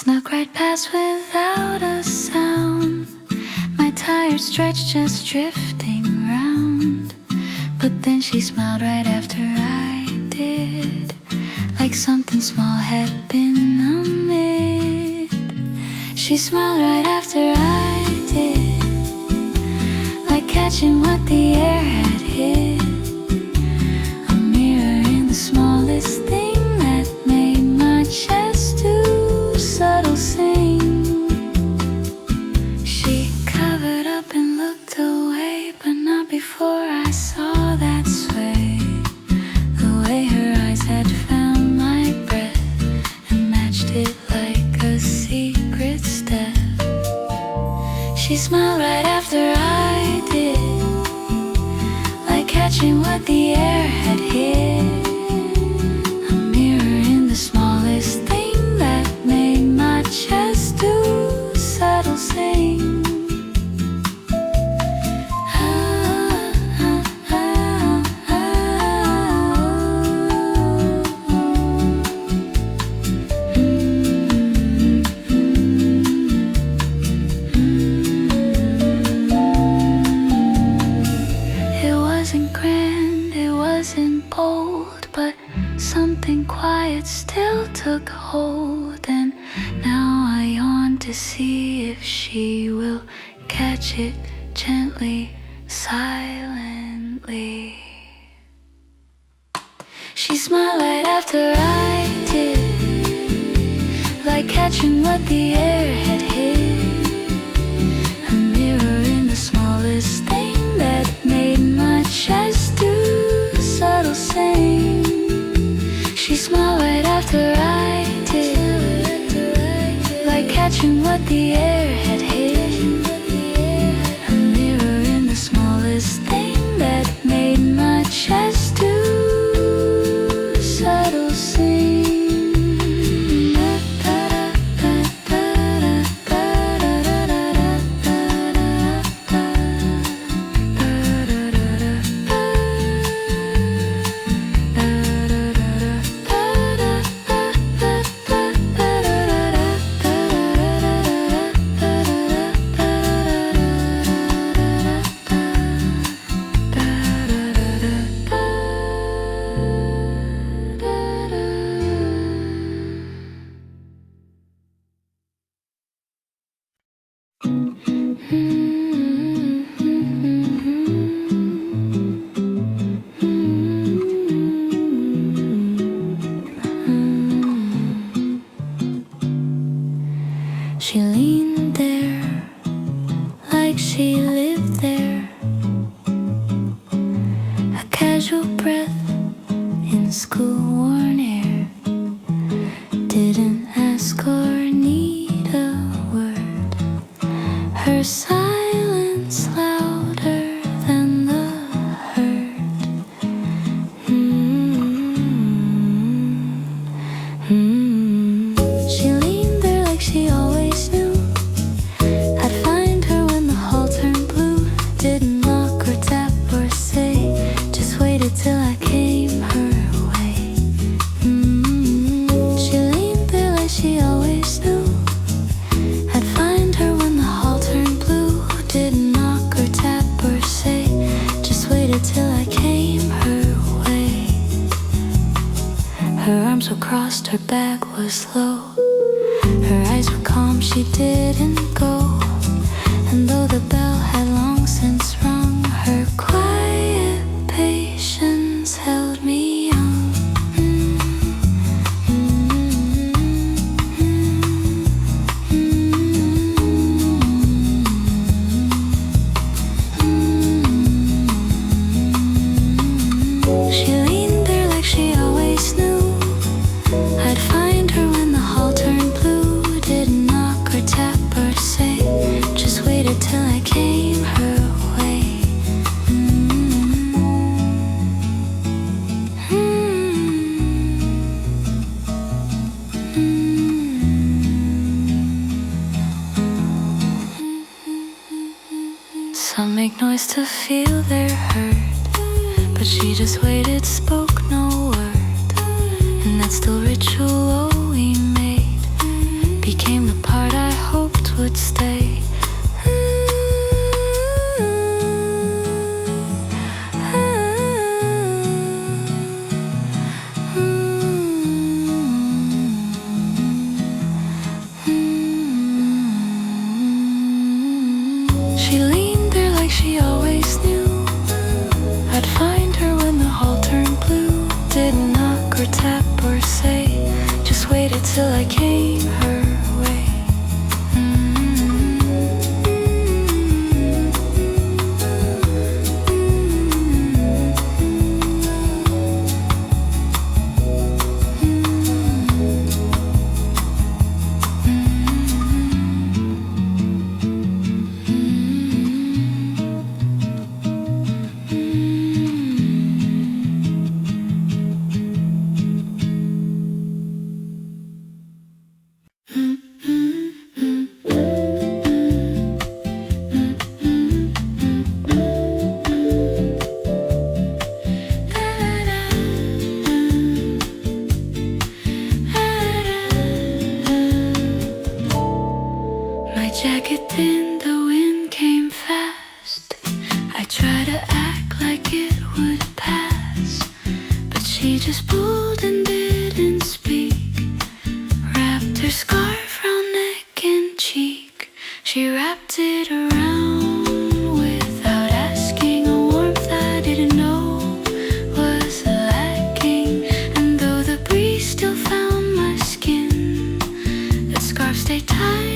Snuck right past without a sound. My tired stretch just drifting round. But then she smiled right after I did, like something small had been omitted. She smiled right after I did, like catching what the air had hit. A mirror in the smallest thing that made my chest too subtle sing. She covered up and looked away, but not before I saw that sway. The way her eyes had found my breath and matched it like a secret step. She smiled right after I did, like catching what the air had hit. A mirror in the smallest thing that made my chest do subtle sing. But something quiet still took hold, and now I yawn to see if she will catch it gently, silently. She smiled right after I did, like catching what the air had hit. A mirror in the smallest thing that made my chest do subtle sing. She smiled right after I did, like catching what the air had hit. A mirror in the smallest thing that made my chest do subtle sing. She leaned there like she lived there, a casual breath in school-worn air. Didn't ask or need a word, her silence louder than the hurt. She leaned there like she always knew I'd find her when the hall turned blue. Didn't knock or tap or say, just waited till I came her way. She leaned there like she always knew I'd find her when the hall turned blue. Didn't knock or tap or say, just waited till I came her way. Her arms were crossed, her back was low, her eyes were calm, she didn't go. And though the bell had long since rung, her quiet patience held me young. She leaned there like she always knew I'd find her when the hall turned blue. Didn't knock or tap or say, just waited till I came her way. Some make noise to feel their hurt, but she just waited, spoke no word. And that's still ritual we made, became the part I hoped would stay. She leaned there like she always knew I'd find her when the hall turned blue. Didn't knock or tap or say, just waited till I came her way. Jacket thin, the wind came fast. I tried to act like it would pass, but she just pulled and didn't speak. Wrapped her scarf round neck and cheek. She wrapped it around without asking, a warmth I didn't know was lacking. And though the breeze still found my skin, that scarf stayed tight.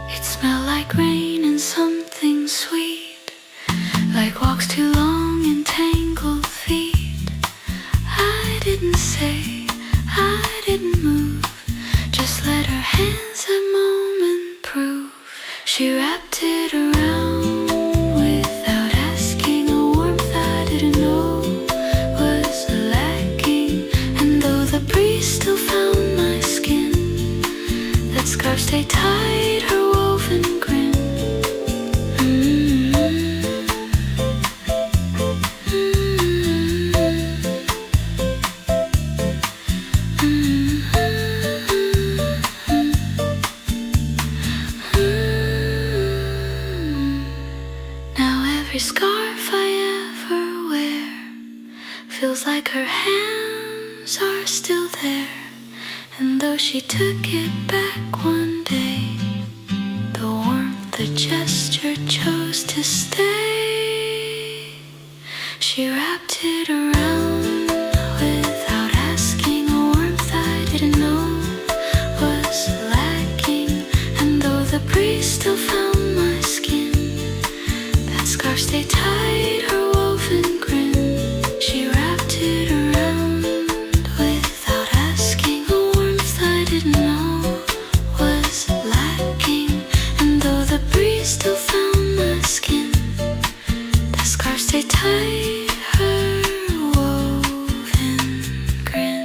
It smelled like rain and something sweet, like walks too long and tangled feet. I didn't say, I didn't move, just let her hands that moment prove. She wrapped it around without asking, a warmth I didn't know was lacking. And though the breeze still found my skin, that scarf stayed tight, her woven grin. Now every scarf I ever wear feels like her hands are still there. And though she took it back one day, the warmth, the gesture chose to stay. She wrapped it around without asking, a warmth I didn't know was lacking. And though the breeze still found my skin, that scarf stayed tight, her woven grin. She wrapped it around without asking, a warmth I didn't know was lacking. And though the breeze still found my skin, that scarf stayed tight, her woven grin.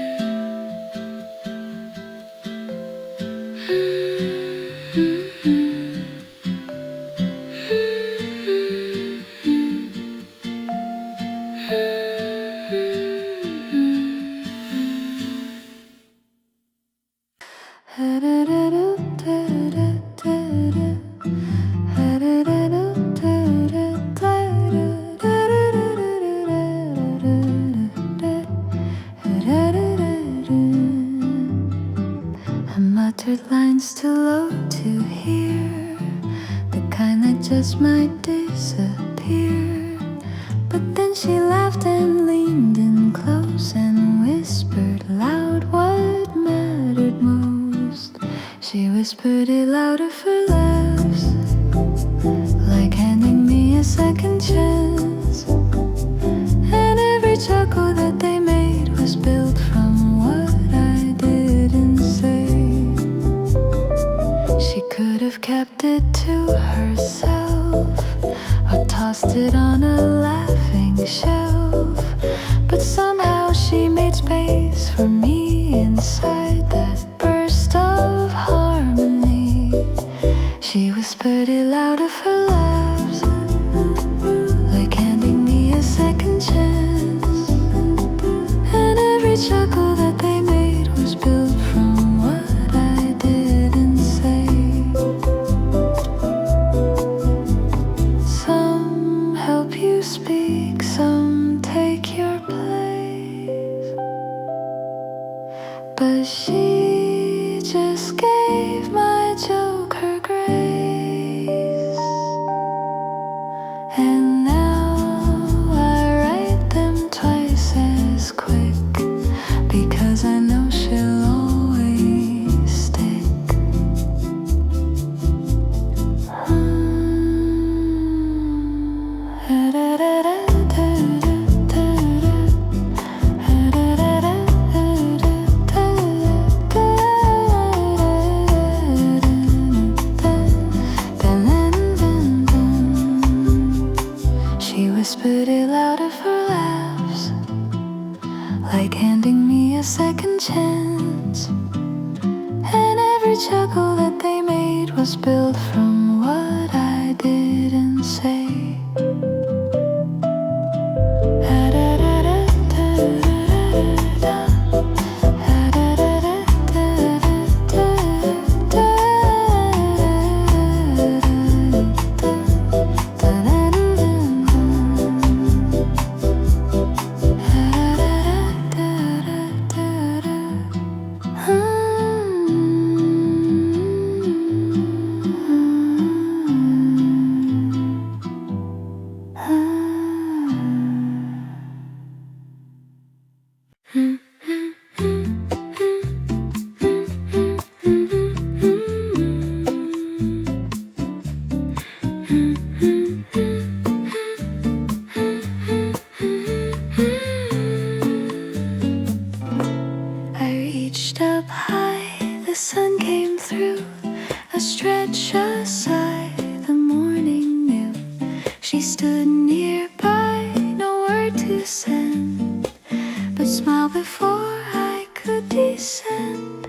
I muttered lines too low to hear, the kind that just might disappear. But then she laughed and leaned in close and whispered loud what mattered most. She whispered it louder for laughs, like handing me a second chance. And every chuckle that they made was built from what I didn't say. She could have kept it to herself, or tossed it on a laughing shelf, but somehow she made space for me inside. but she just gave my joke her grace. And now I write them twice as quick, because I know she'll always stick. She whispered it louder for laughs, like handing me a second chance. And every chuckle that they made was built from what I didn't say. Up high, the sun came through a stretch aside, the morning knew. She stood nearby, no word to send, but smiled before I could descend.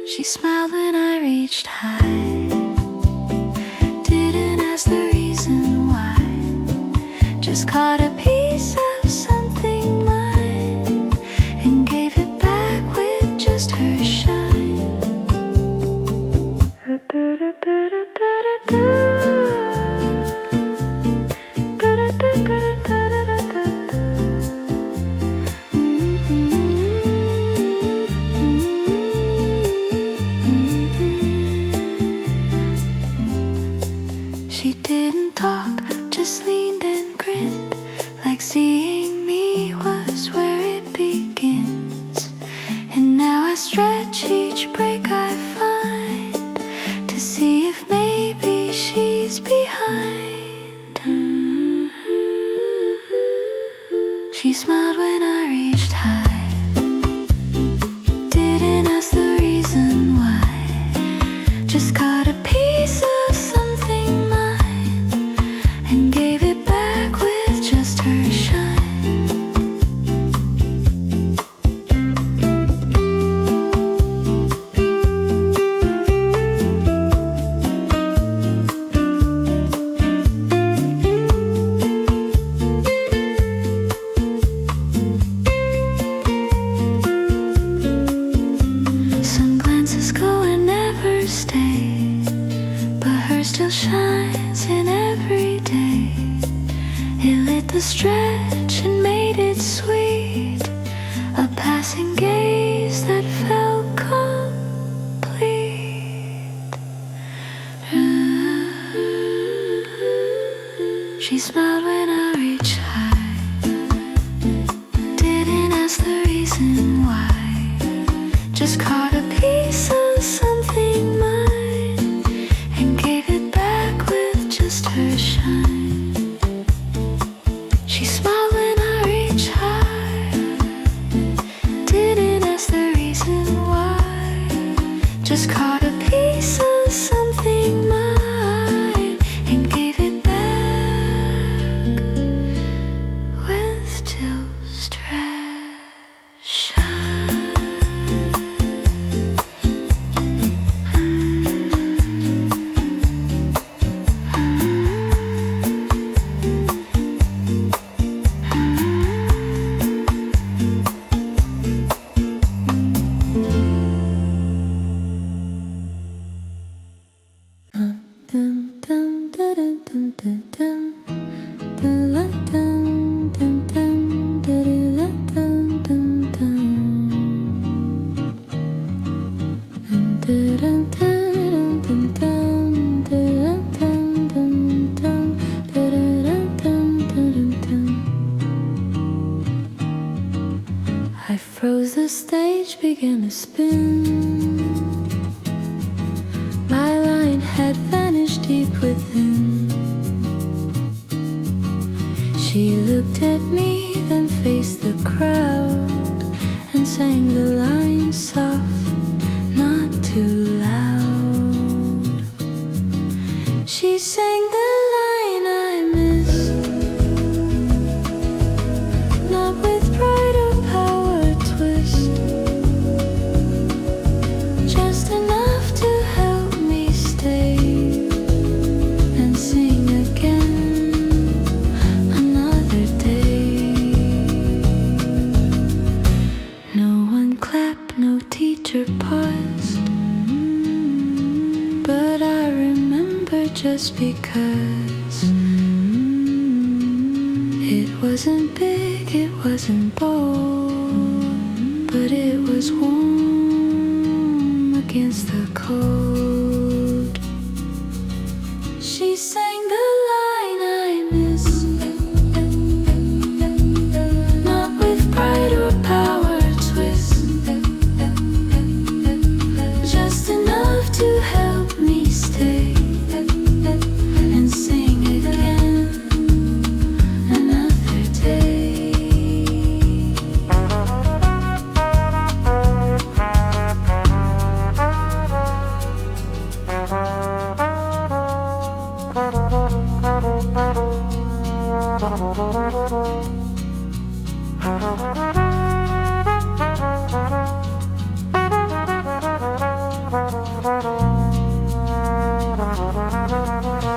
She smiled when I reached high, didn't ask the reason why, just caught a piece of something mine and gave it back with just her shine. She didn't talk, just leaned and grinned, like seeing me was where it begins. And now I stretch each break I find to see if maybe she's behind. She smiled when I reached high, didn't ask the reason why, just caught a piece of something mine and gave it back with just her shine. Some glances go and never stay, but hers still shines in every day. It lit the stretch and made it sweet, a passing gaze that felt complete. She smiled when I reached high, didn't ask the reason why, just caught a piece of something mine and gave it back with just her shine. She smiled when I reached high, didn't ask the reason why, just caught a piece of something mine and gave it back the stage began to spin. My line had vanished deep within. She looked at me, then faced the crowd, and sang the line soft, not too loud. She sang the line I missed, not with pride or power twist, just enough to help me stay and sing again another day. No one clapped, no teacher paused, but I remember just because it wasn't big, it wasn't bold, but it was warm against the cold. She sang the line I missed, not with pride or power twist, just enough to help me stay and sing again another day.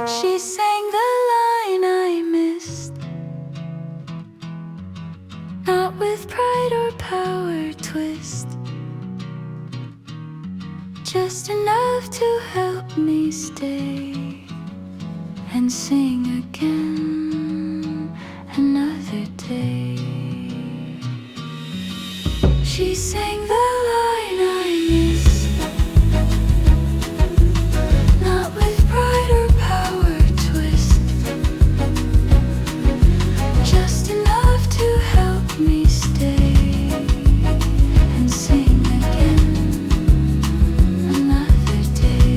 She sang the line I missed, not with pride or power twist, just enough to help me stay and sing again another day. She sang the line I missed, not with pride or power twist, just enough to help me stay and sing again another day.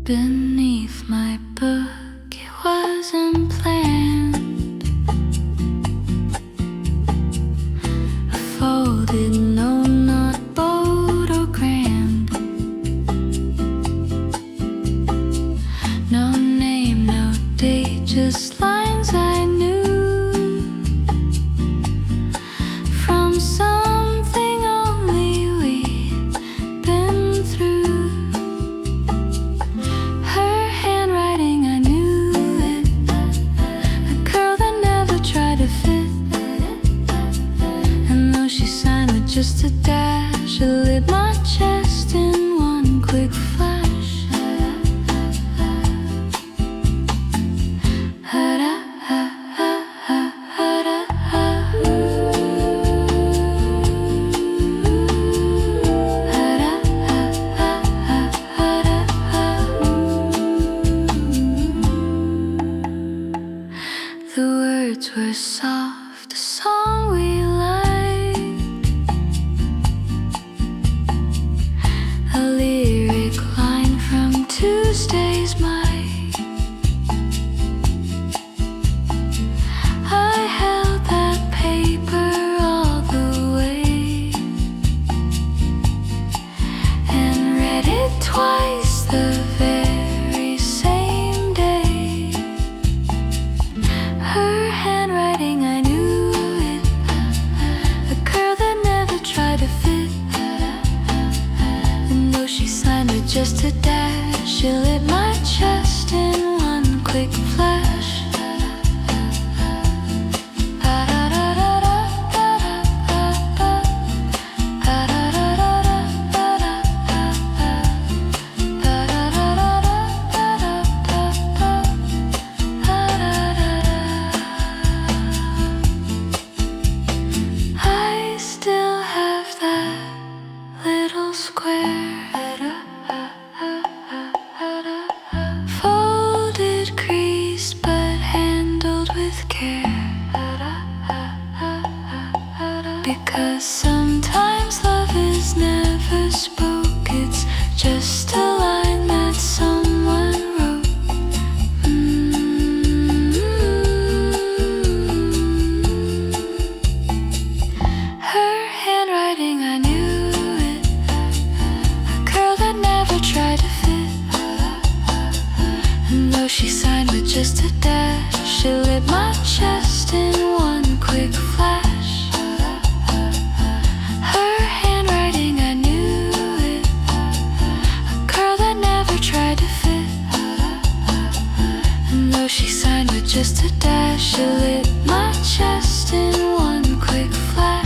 Beneath my book, it wasn't planned. A folded, no, not bold or grand. No name, no date, just lines I knew from something only we'd been through. Her handwriting, I knew it, a girl that never tried to fit. And though she signed with just a dash, it lit my chest in one quick flash. The words were soft, a song we liked. just a dash. She lit my chest in one quick flash. I still have that little square, folded, creased, but handled with care. Because sometimes love is never spoke, it's just a line that someone wrote. Her handwriting, I knew it, a curl that never tried to fit. And though she signed with just a dash, she lit my chest in one quick flash. Her handwriting, I knew it, a curl that never tried to fit. And though she signed with just a dash, she lit my chest in one quick flash.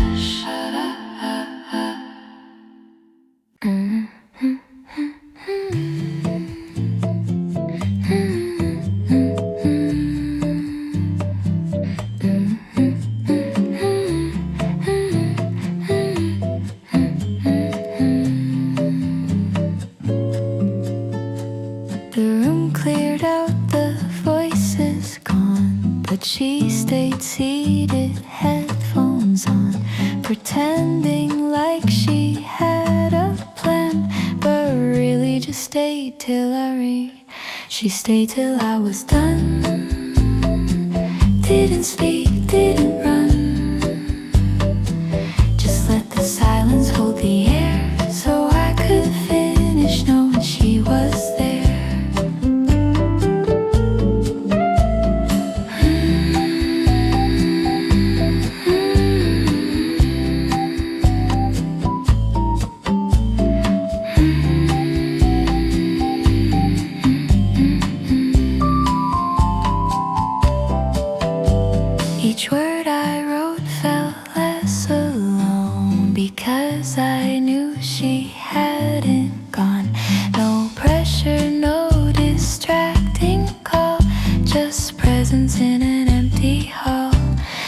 The room cleared out, the voices gone, but she stayed seated, headphones on, pretending like she had a plan, but really just stayed till she stayed till I was done. Didn't speak, didn't run, just let the silence hold the air, so I could finish knowing she was there. Each word I wrote felt less alone, because I knew she hadn't gone. No pressure, no distracting call, just presence in an empty hall.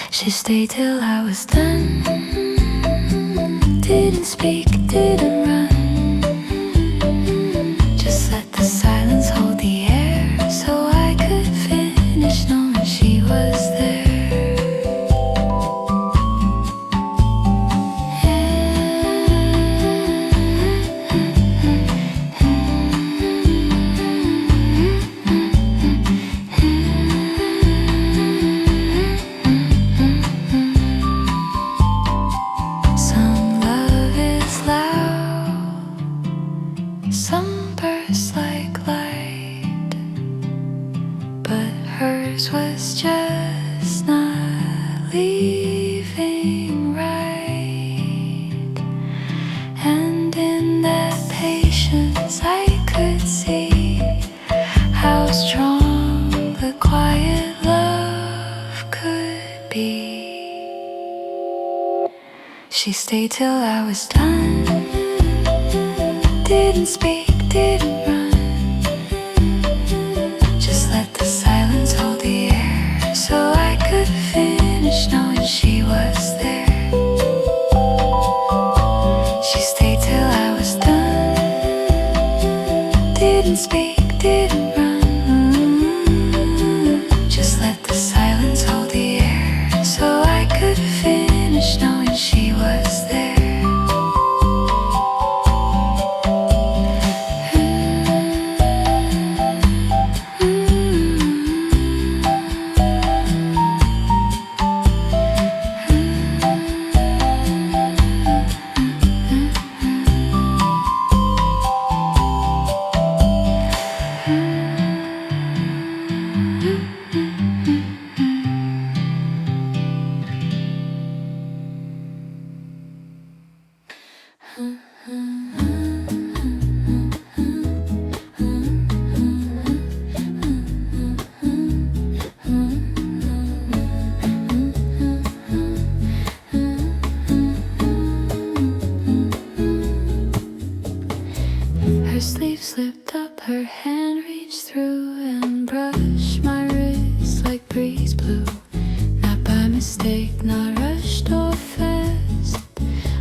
She stayed till I was done. Didn't speak, didn't run, just let the silence hold the air, so I could finish knowing she was there. Some burst like light, but hers was just not leaving right. And in that patience I could see how strong the quiet love could be. She stayed till I was done. Didn't speak, didn't run, just let the silence hold the air, so I could finish knowing she was there. She stayed till I was done. Didn't speak, didn't run, just let the silence hold the air, so I could finish knowing she was there. slipped up, her hand reached through and brushed my wrist like breeze blew. Not by mistake, not rushed or fast.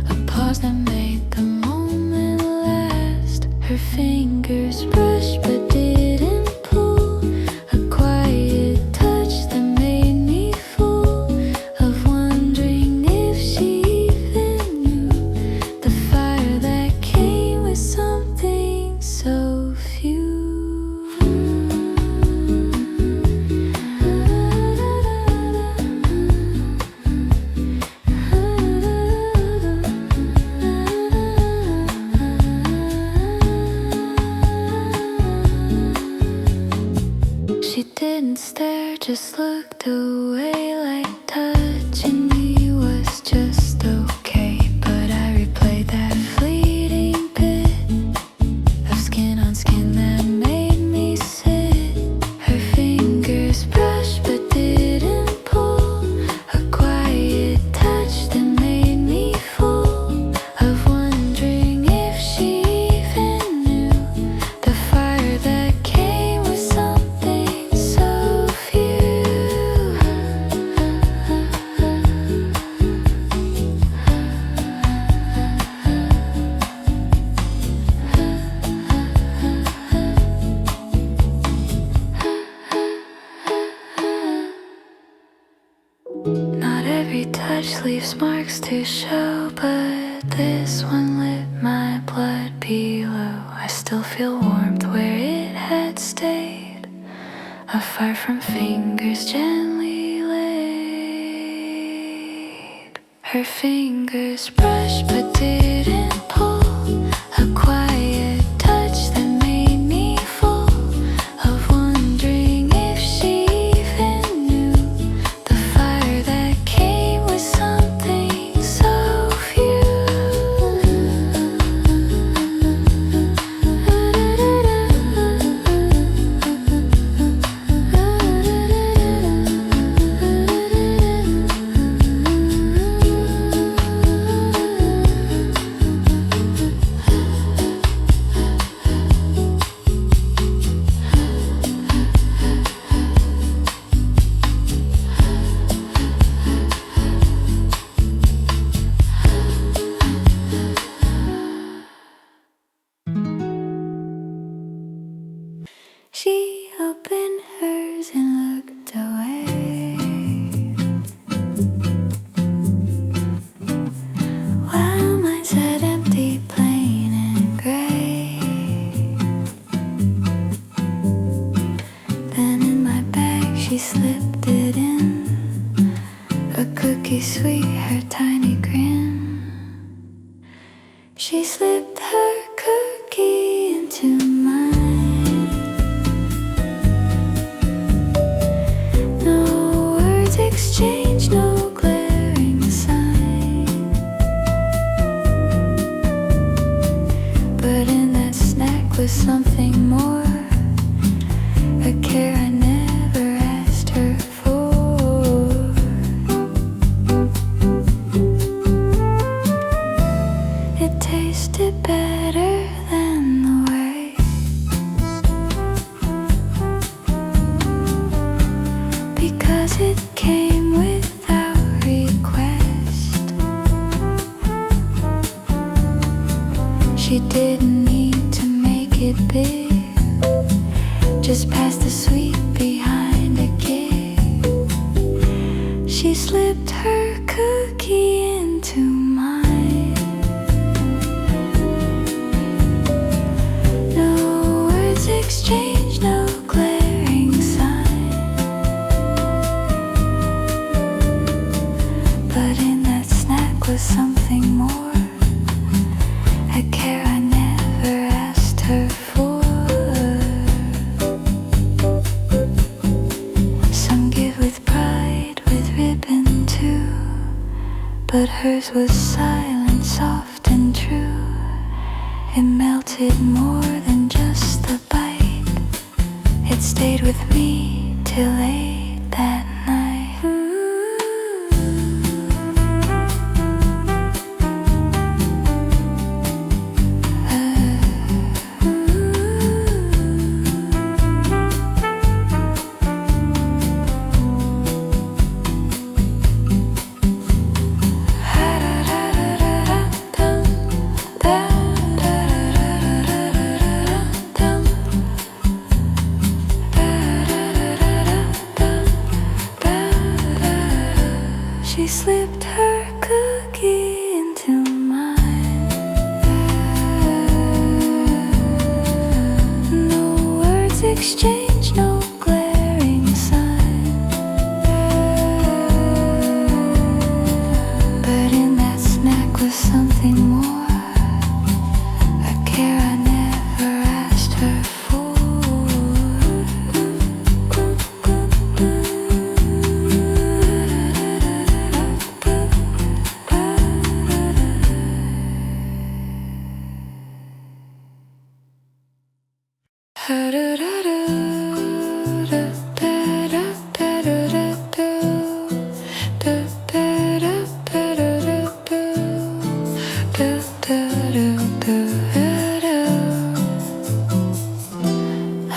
A pause that made the moment last. Her fingers brushed but didn't pull. A quiet touch that made me full of wondering if she even knew the fire that came with something so few. She didn't stare, just looked away like touching me was just okay. But I replayed that fleeting bit of skin on skin that made me sit. Her fingers brushed but didn't pull. A quiet touch that made me full of wondering if she even knew the fire that came with something so few. Not every touch leaves marks to show, but this one lit my blood below. I still feel warmth where it had stayed, a fire from fingers gently laid. Her fingers brushed but didn't pull. A quiet touch that made me full of wondering if she even knew the fire that came with something so few. She opened hers and looked away, while mine sat empty, plain and gray. Then in my bag she slipped it in, a cookie sweet, her tiny grin. She slipped her cookie into mine. Exchange, no glaring sign, but in that snack was something more, a care I never asked her for. It tasted better than the way, because it came without request. She didn't need to make it big, just pass the sweet behind a gig. She slipped her cookie into mine. No words exchanged, no glaring sign, but in that snack was something more, a care I never asked her for. Some give with pride, with ribbon too, but hers was silent, soft and true. It melted more than just the bite, it stayed with me till late that night. exchange, no glaring sign. But in that snack was something more, a care I never asked her for.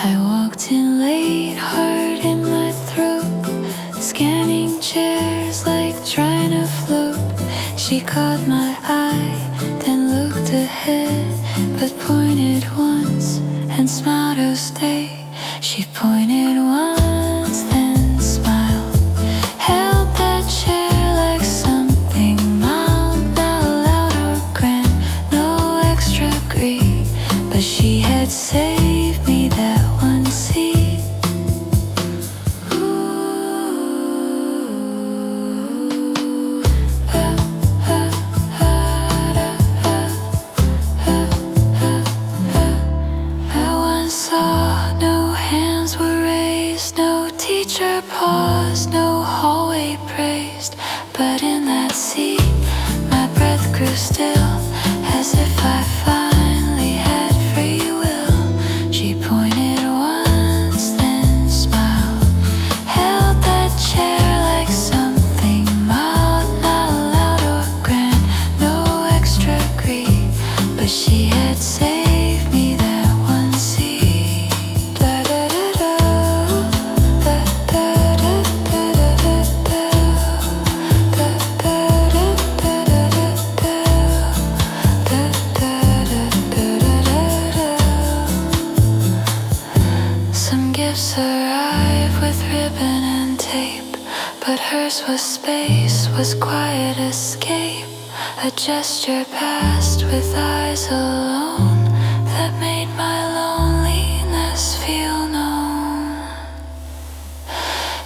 I walked in late, heart in my throat, scanning chairs like trying to float. She caught my eye, then looked ahead, but pointed once and smiled to stay. She pointed once, then smiled, held that chair like something mild, not loud or grand, no extra greed, but she had saved me that one seat. Teacher paused, no hallway praised, but in that seat my breath grew still, as if I finally had free will. She pointed once, then smiled, held that chair like something mild, not loud or grand, no extra greed, but she had saved me that one seat. Arrived with ribbon and tape, but hers was space, was quiet escape. A gesture passed with eyes alone that made my loneliness feel known.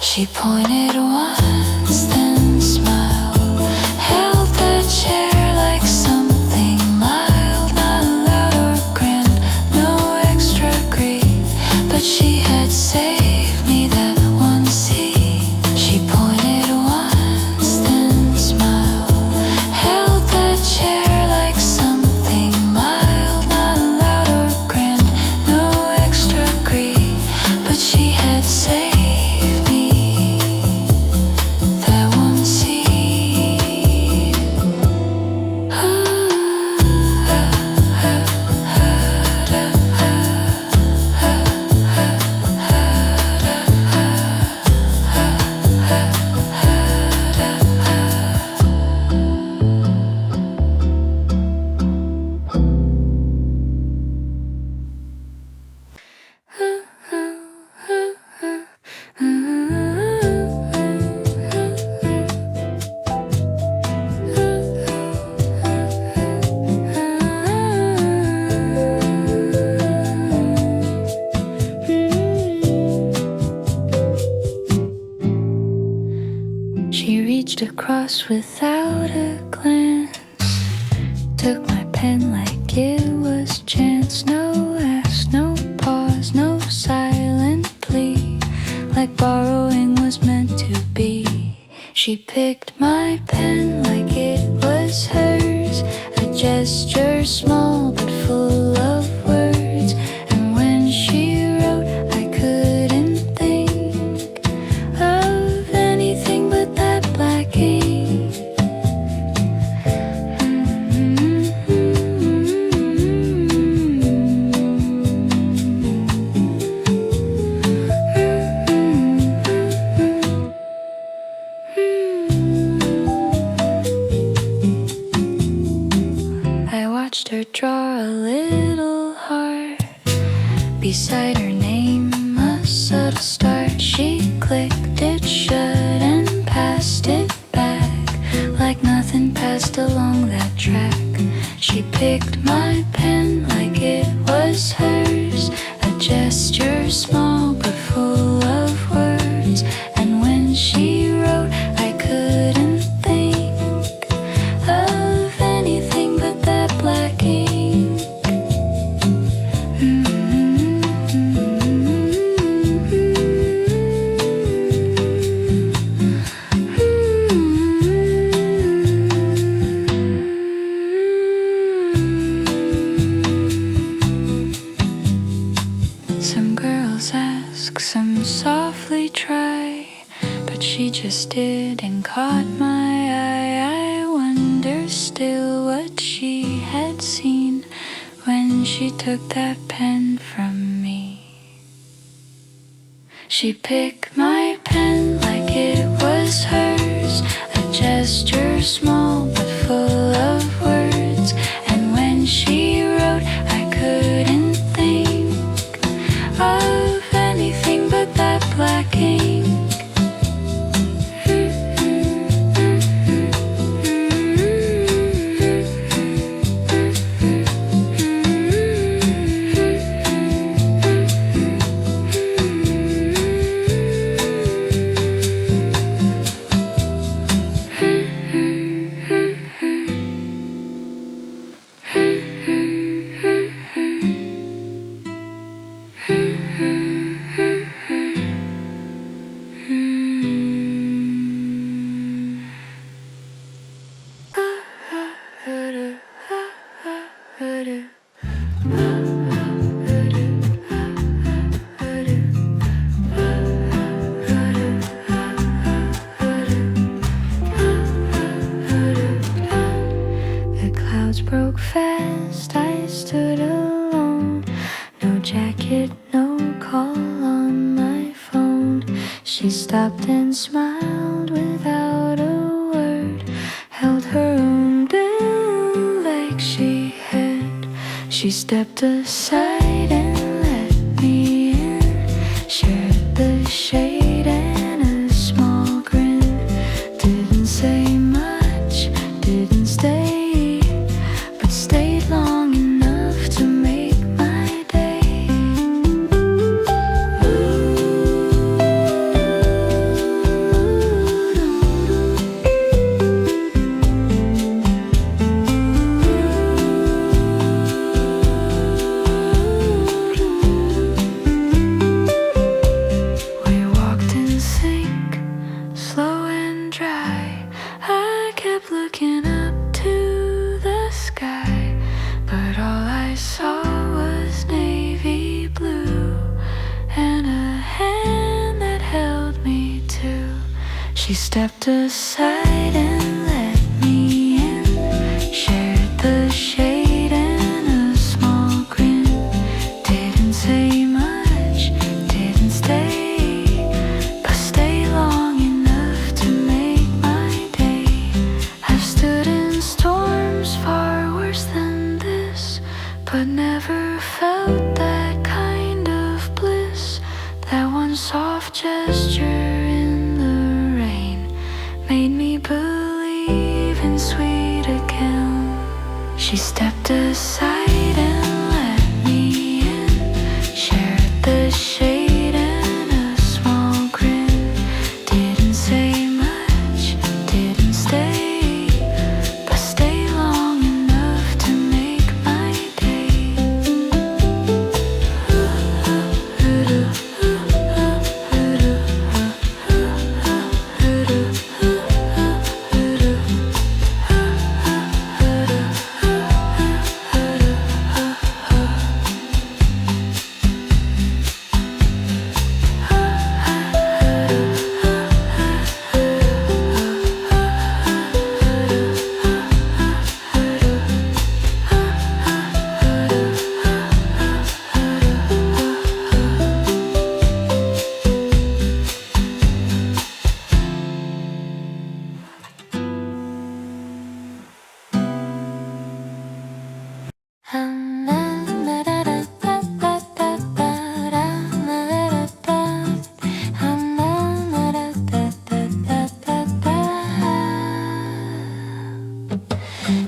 She pointed once, then smiled, held that chair like something mild, not loud or grand, no extra greed, but she had saved me that one seat. She pointed once, then smiled, held that chair like something mild, not loud or grand, no extra greed, but she had saved me that one seat. She reached across without a glance, took my pen like it was chance. No ask, no pause, no silent plea, like borrowing was meant to be. She picked my pen like it was hers, a gesture small but full of words. And when she wrote, I couldn't think of anything but that black ink. I watched her draw a little heart beside her name, a subtle start. She clicked it shut and passed it back like nothing passed along that track. She picked my pen like it was hers, a gesture small interested and caught my eye. I wonder still what she had seen when she took that pen from me. She picked my pen like it was hers, a gesture small but full of words. And when she wrote, I couldn't think of anything but that black ink. Broke fast, I stood alone. No jacket, no call on my phone. She stopped and smiled without a word, held her own bill like she had. She stepped aside and let me in, shared the shade and a small grin. Didn't say much, didn't stay, stayed long enough to make my day. We walked in sync, slow and dry. I kept looking up to the sky, but all I saw was navy blue and a hand that held me too. She stepped aside and let me in, shared the shade and a small grin. Didn't say much, didn't stay, but stayed long enough to make my day. I've stood in storms far worse than this, but never felt that kind of bliss. That one soft gesture in the rain made me believe in sweet again. She stepped aside and let me in, shared the shade and a small grin. Didn't say much, didn't stay, but stay long enough to make my day.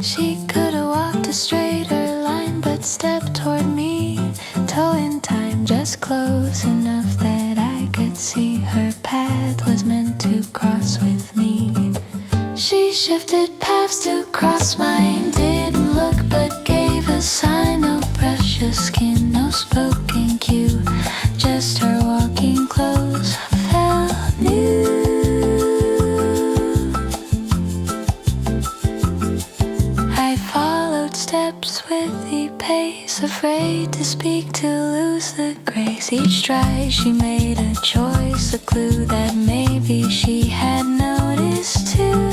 She could have walked a straighter line, but stepped toward me, toe in time, just close enough that I could see her path was meant to cross with me. She shifted paths to cross mine, didn't look but gave a sign. No precious skin, no spoken cue, just her walking clothes felt new. I followed steps with the pace, afraid to speak to lose the grace. Each stride she made a choice, a clue that maybe she had noticed too.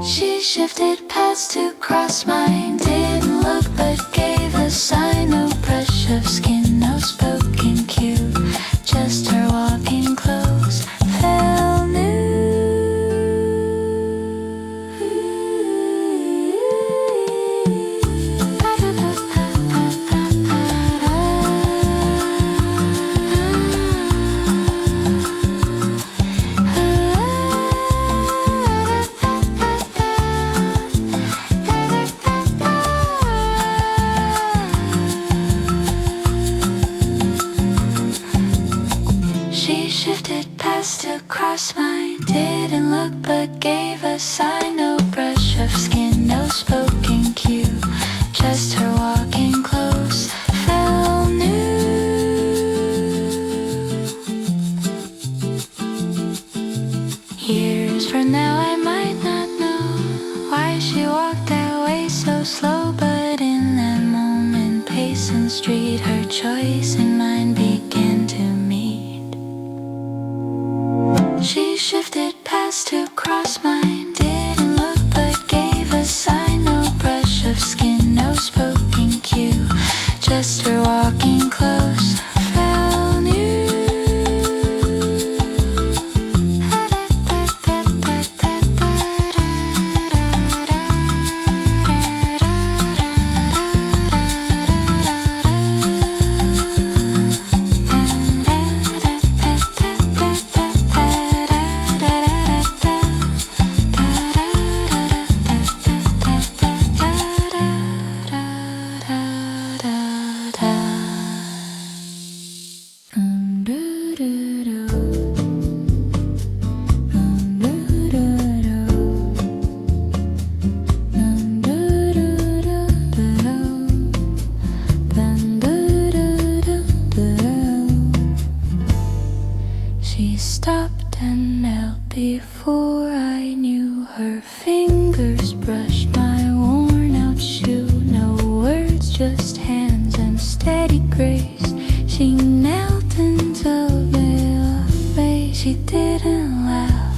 She shifted paths to cross mine, didn't look but gave a sign. No brush of skin, no spoken cue, just her walking close fell new. She shifted past to cross mine, didn't look but gave a sign. No brush of skin, no spoken cue, just her walking close fell new. Years from now I might not know why she walked that way so slow, but in that moment, pacing street, her choice and mine began to meet. She shifted past to cross mine, didn't look but gave a sign. No brush of skin, no spoken cue, just her walking close fell new. She stopped and knelt before I knew. Her fingers brushed my worn out shoe. No words, just hands and steady grace. She knelt and told me love me. She didn't laugh,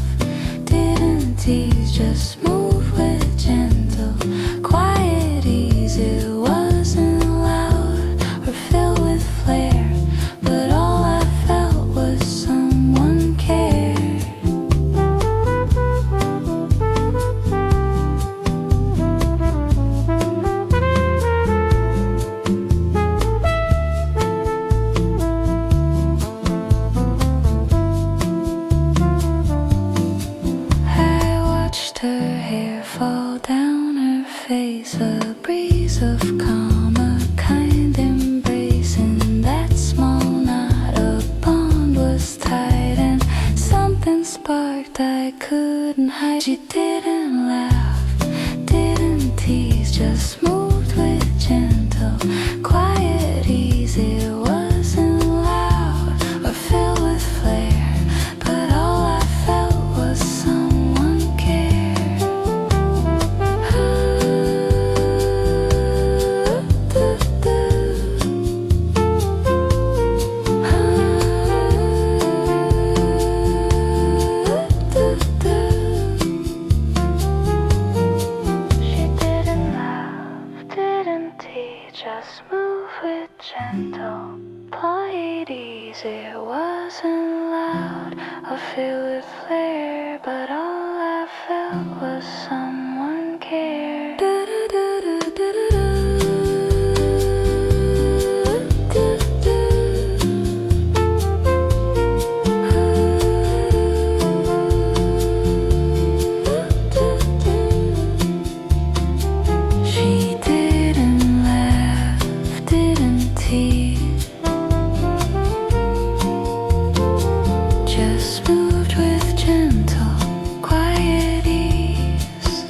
didn't tease, just moved with gentle, quiet ease. It wasn't loud or filled with flair, but all I felt was someone cared. I watched her hair fall down her face, a breeze of calm, a kind embrace. In that small knot, a bond was tied, and something sparked I couldn't hide. She didn't laugh, didn't tease, just moved with gentle, quiet ease. It wasn't loud or filled with flair, but all I felt was someone cared. She didn't laugh, didn't tease, just move with gentle, quiet ease. It wasn't loud or filled with flair, but all I felt was someone cared. She didn't laugh, didn't tease, just moved with gentle, quiet ease.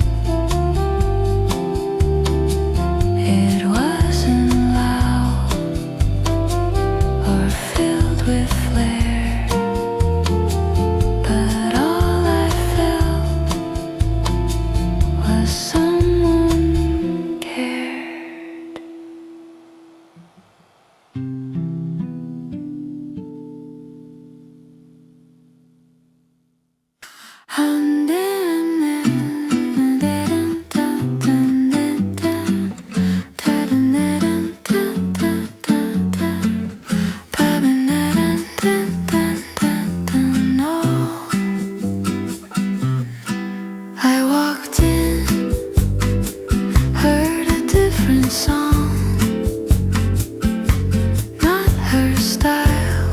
song, not her style,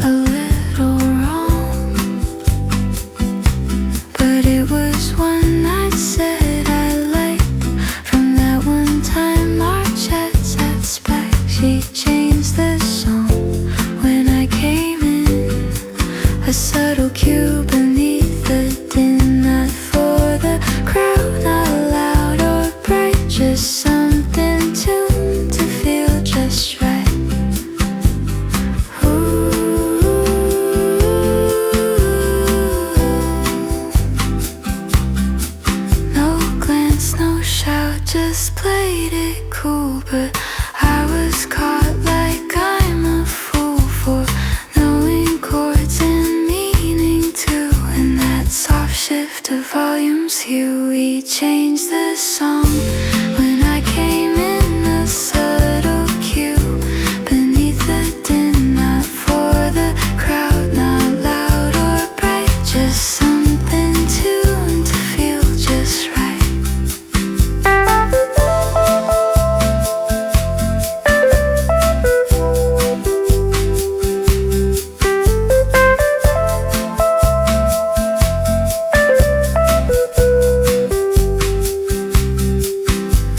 a little wrong. But it was one night said I liked. From that one time our chats had spec. She changed the song when I came in, a subtle cue beneath the din, not for the crowd, not loud or bright, just something tuned to feel just right. No glance, no shout, just played it cool, but I was caught like I'm a fool for knowing chords and meaning too. And that soft shift of volume's hue, we changed the song when I came in, a subtle cue beneath the din, not for the crowd, not loud or bright, just something tuned to feel just right.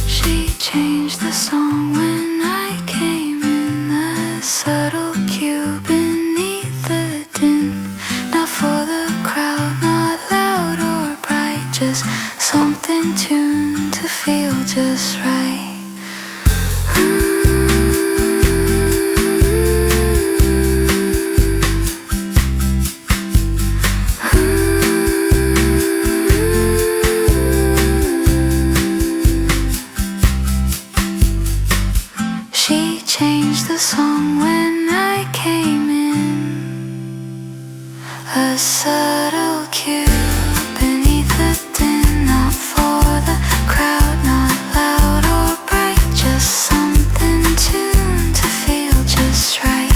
She changed the song when I came in, a subtle cue beneath the din, not for the crowd, not loud or bright, just something tuned to feel just right. She changed the song when I came in, a subtle cue beneath the din, not for the crowd, not loud or bright, just something tuned to feel just right.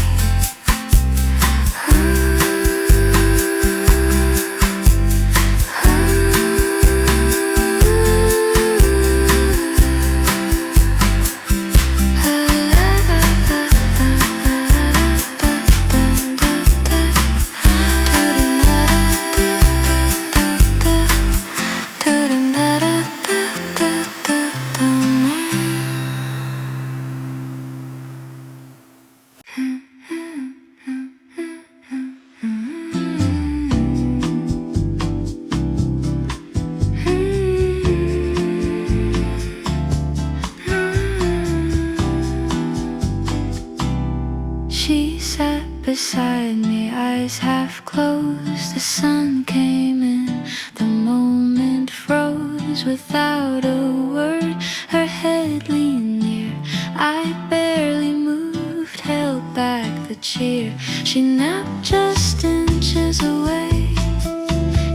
She sat beside me, eyes half closed. The sun came in, the moment froze. Without a word, her head leaned near. I barely moved, held back the cheer. She napped just inches away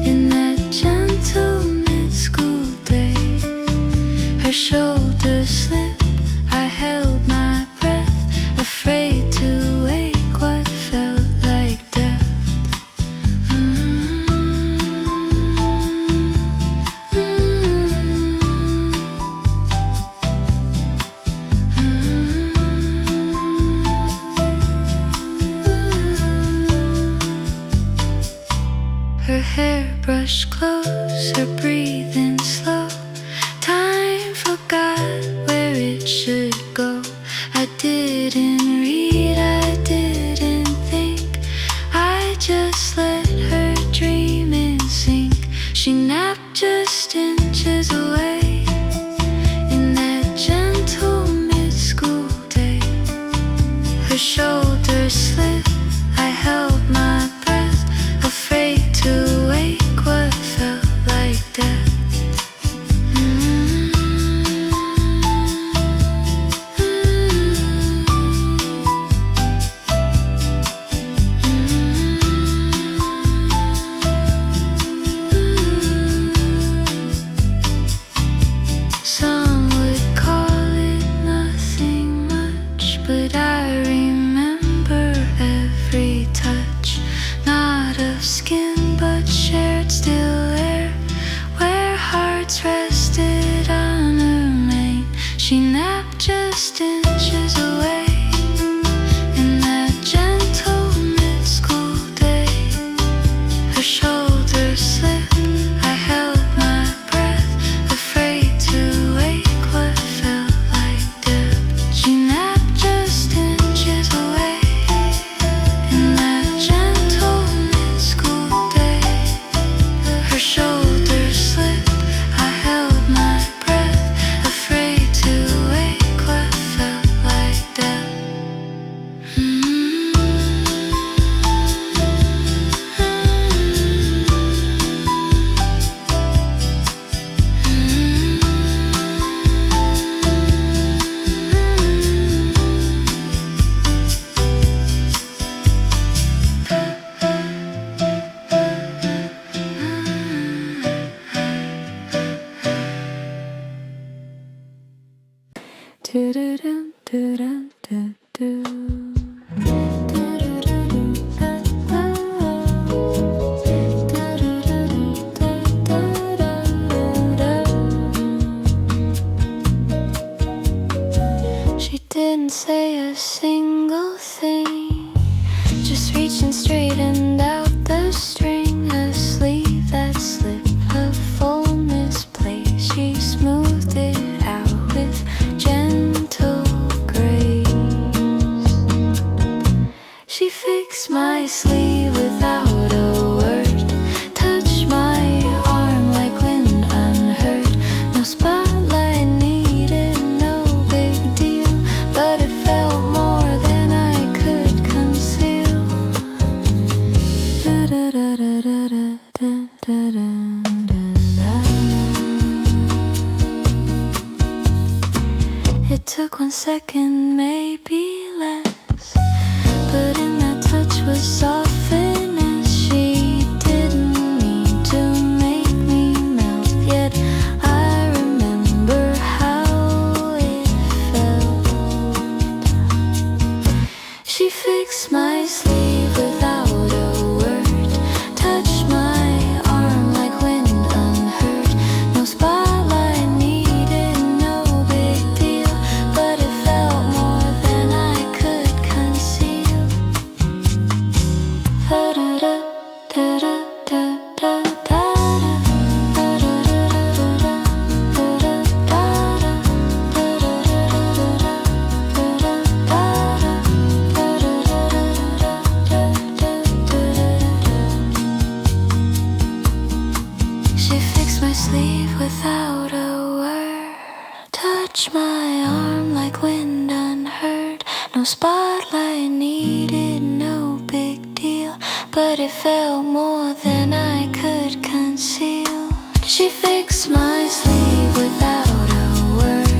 in that gentle mid-school day. Her shoulders slipped, I held my breath, afraid to wake what felt like death. Her hair brushed close, her breathing slow. Time forgot where it should go. I didn't read, I didn't think, I just let her dreaming sink. She napped just inches away in that gentle mid-school day. Her shoulders slipped, I held my breath, afraid to wake what felt She napped just inches away in that gentle mid-school day. Her shoulders slipped, I held my breath, afraid to wake what felt like death. She napped just inches away in that gentle mid-school day. Her shoulders slipped, I held my breath, afraid to wake what felt like death. Do-do-dum, do-dum, do-do. She didn't say a single thing, just reached and straightened out the string. A sleeve that slipped, a full misplaced. She smoothed it out with gentle grace. She fixed my sleeve without a word, touched my arm like wind unheard. No spotlight needed, no big deal, but it felt more than I could conceal. It took 1 second, maybe less, but in that touch was softness. She didn't mean to make me melt, yet I remember how it felt. She fixed my sleeve without a word, touched my arm like wind unheard. No spotlight needed, no big deal, but it felt more than I could conceal. She fixed my sleeve without a word, touched my arm like wind unheard. No spotlight needed, no big deal, but it felt more than I could conceal. She fixed my sleeve without a word,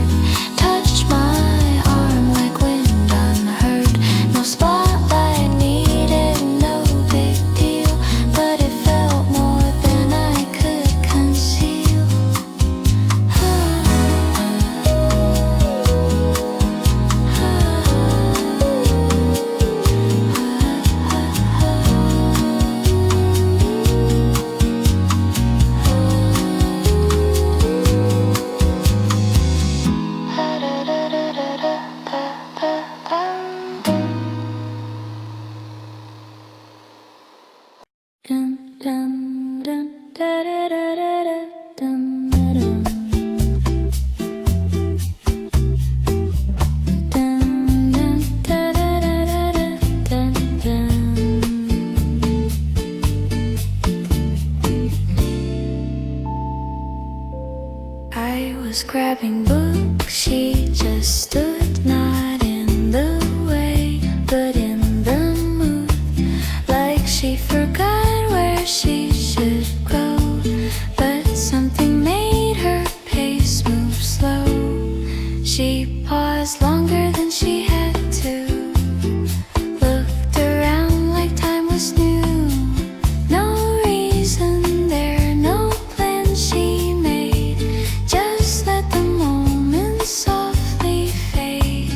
touched my arm like wind unheard. No spotlight needed, no big deal, but it felt more than I could conceal. Dum dum dum da da da da da dum dum dum dum da da da da dum dum. I was grabbing books, she just stood, not in the way, but in the mood, like she forgot where she should go, but something made her pace move slow. She paused longer than she had to, looked around like time was new. No reason there, no plan she made, just let the moment softly fade.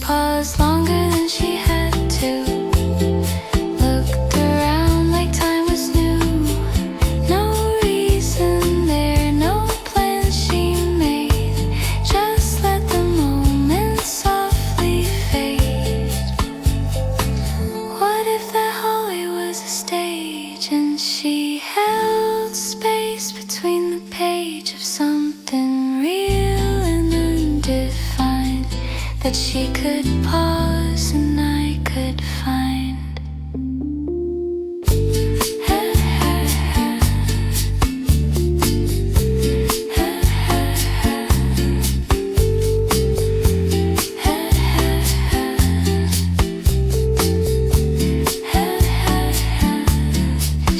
paused longer than she had to. Looked around like time was new. No reason there, no plan she made. Just let the moment softly fade. What if that hallway was a stage and she held space between the page of something real and undefined that she could pause and I could find?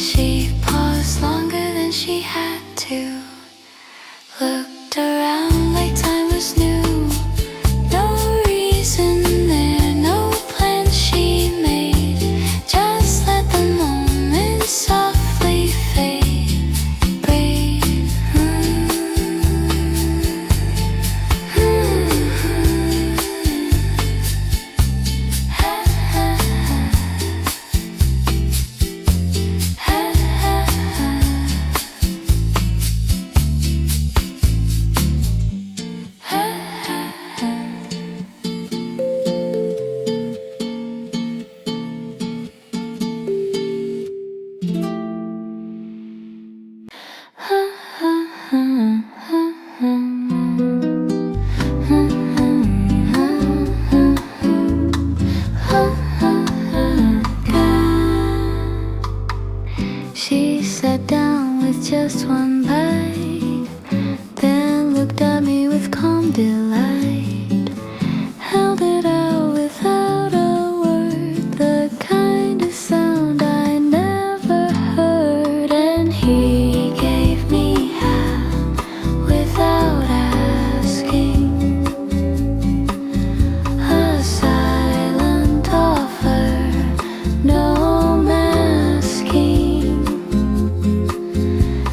She paused longer than she had to. Looked around like time was new. No reason there, no plan she made. Just let the moment softly fade. Breathe. She sat down with just one bite, then looked at me with calm delight. Held it out without a word, the kind of sound I never heard. And he gave me half without asking, a silent offer, no masking.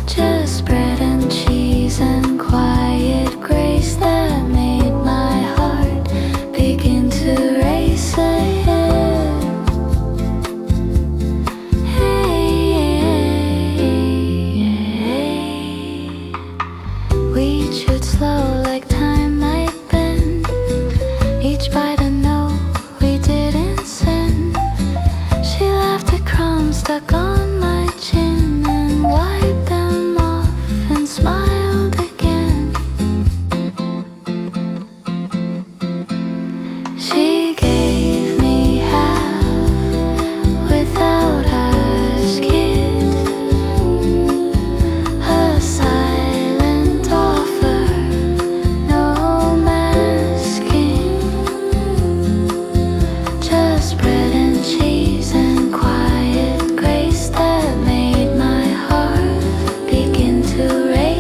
Just bread and cheese and quiet grace that made my heart begin to race ahead. We chewed slow like time might bend. Each bite a note we didn't send. She laughed at crumbs stuck on my chin and wiped them off and smiled again. She gave me half without asking, a silent offer, no masking. Just bread and cheese and quiet grace that made my heart begin to race.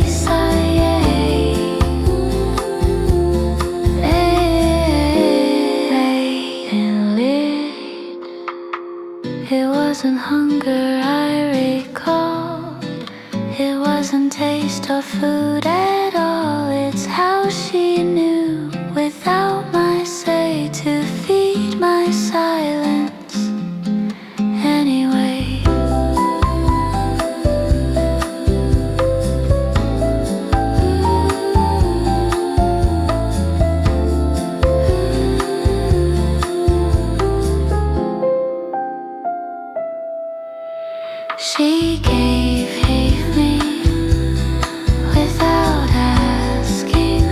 It wasn't hunger I recall. It wasn't taste or food at all. It's how she knew without my say to feed my silence anyway. She gave me without asking,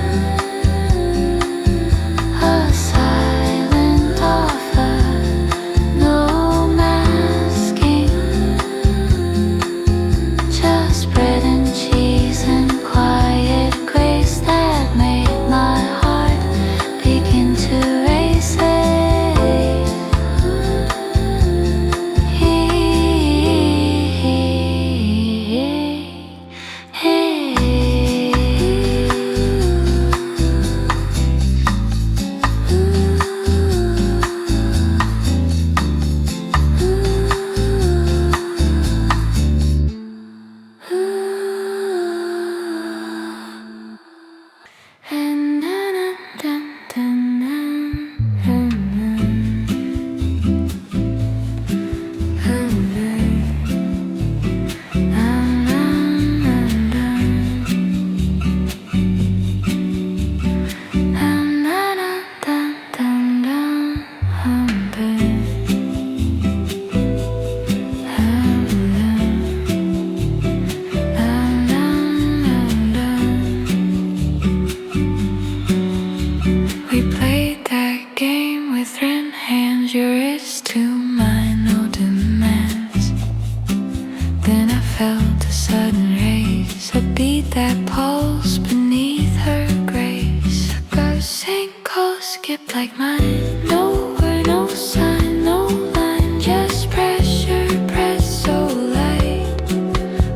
that pulse beneath her grace. Her sinkhole skipped like mine. No word, no sign, no line, just pressure, press so light.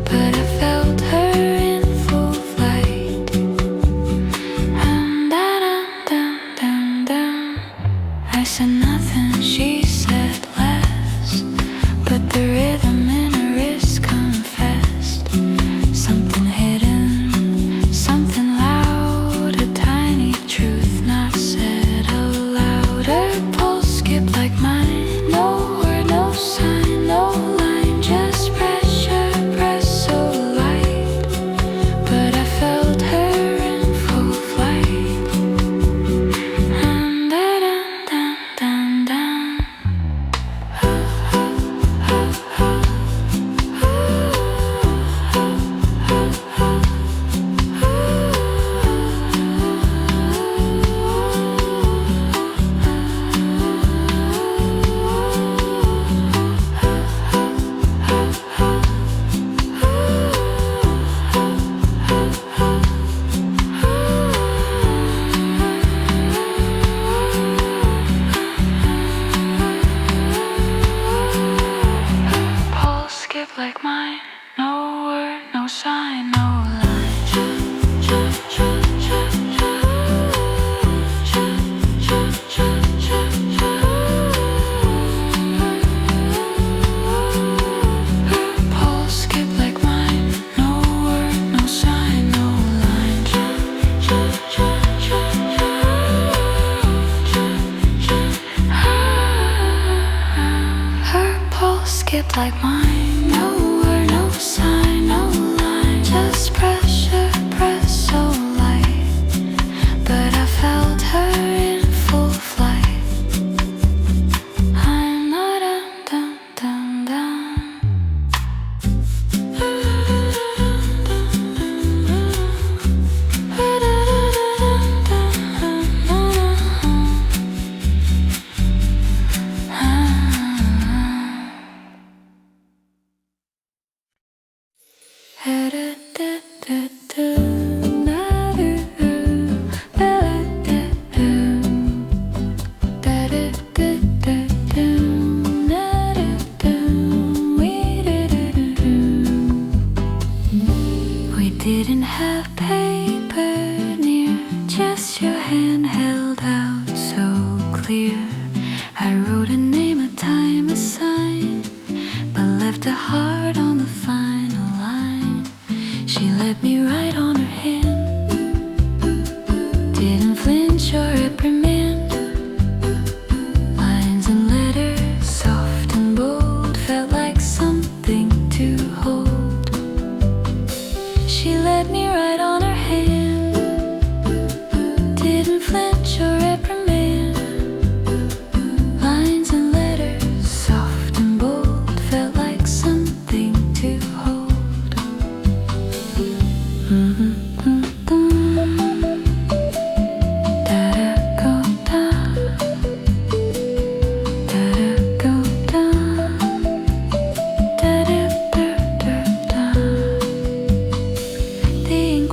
But I felt her in full flight. And dun. I said nothing, she said less, but the rhythm in her wrist confessed. Something hidden, something loud, a tiny truth not said aloud. Her pulse skipped like mine. No word, no sign, no line, just pressure, press so light. But I felt her in full flight. And dun. Pulse skip like mine. No word, no sign, no line. Pulse skip like mine. No word, no sign, no line. Her pulse skipped like mine. No word, no sign, no line, just pressure, press so light. But I felt her in full flight. I'm not dun. We didn't have paper near, just your hand held out so clear. I wrote a name, a time, a sign, but left a heart on the final line. She let me write on her hand, didn't flinch or reprimand. Lines and letters, soft and bold, felt like something to hold. She let me write on her hand, didn't flinch or reprimand. Lines and letters, soft and bold, felt like something to hold.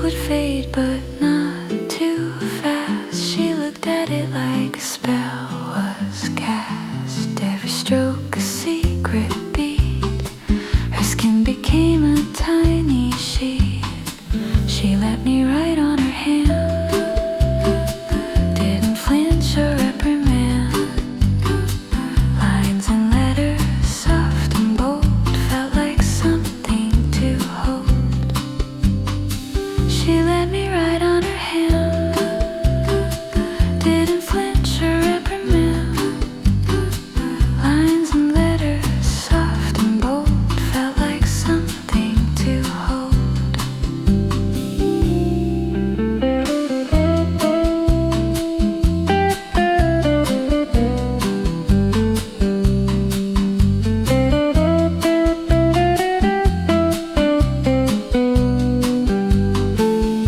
Would fade, but not too fast. She looked at it like a spell was cast. Every stroke a secret beat. Her skin became a tiny sheet. She let me write on her hand, didn't flinch or reprimand. Lines and letters, soft and bold, felt like something to hold. She let me write on her hand, didn't flinch or reprimand. Lines and letters, soft and bold, felt like something to hold.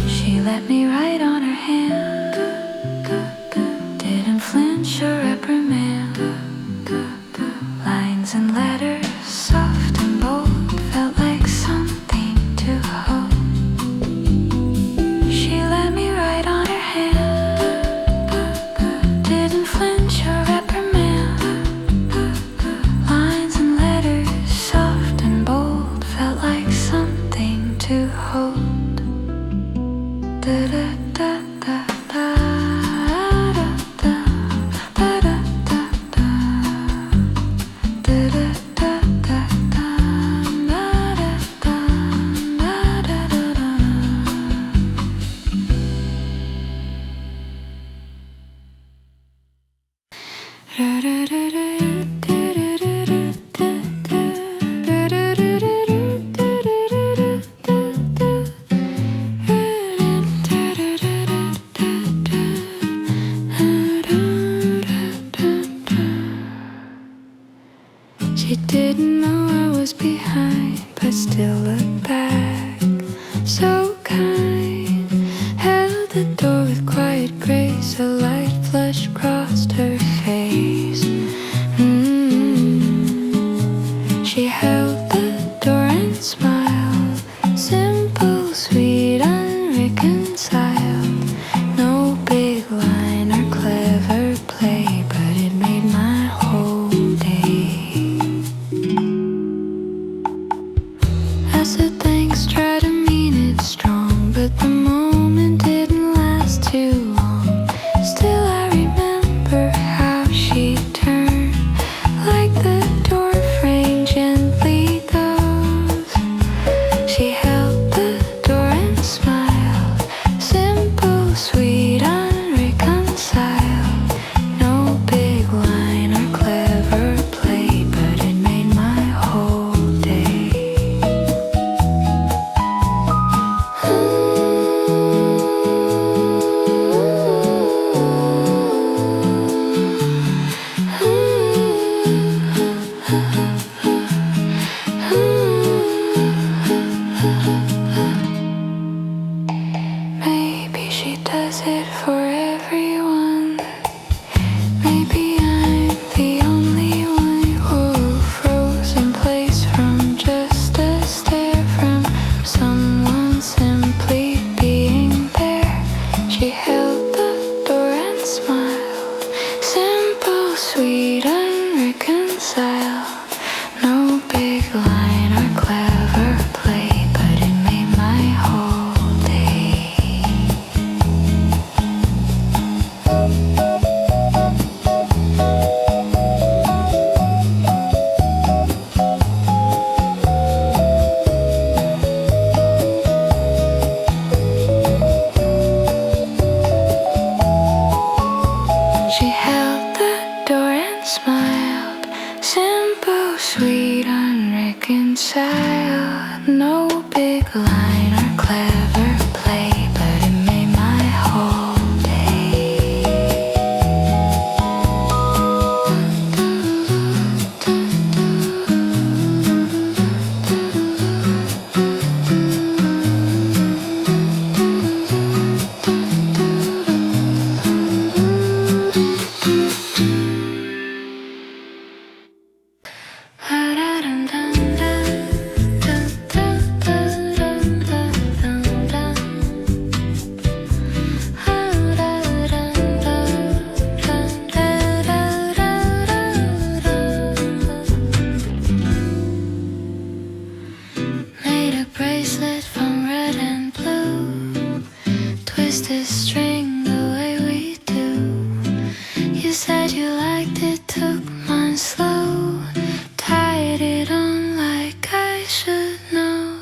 She let me She didn't know I was behind, but still looked back. So kind, held the door with quiet grace. A light flush crossed her face. She held the door and smiled. Simple, sweet, unreconciled. No big line or clever play, but it made my whole day. I said thanks, try to mean it strong, but the moment didn't last too long. Still I remember how she turned, like the door frame gently does. She held the door and smiled. Simple, sweet, unreconciled. No big line or clever play, but it made my whole day. Maybe she does it for everyone. Maybe I'm the only one who froze in place from just a stare from someone simply being there. She held the door and smiled. Simple, sweet, unreconciled. No big line or clever play, but it made my whole day. She held the door and smiled. Simple, sweet, unreconciled. No big line or clever play, but it made my whole Made a bracelet from red and blue. Twist the string the way we do. You said you liked it, took mine slow. Tied it on like I should know.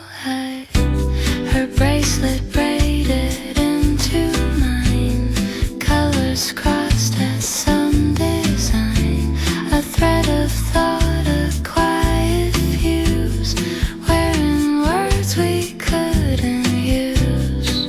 Her bracelet braided into mine. Colors crossed as some design. A thread of thought, a quiet fuse. Wearing words we couldn't use.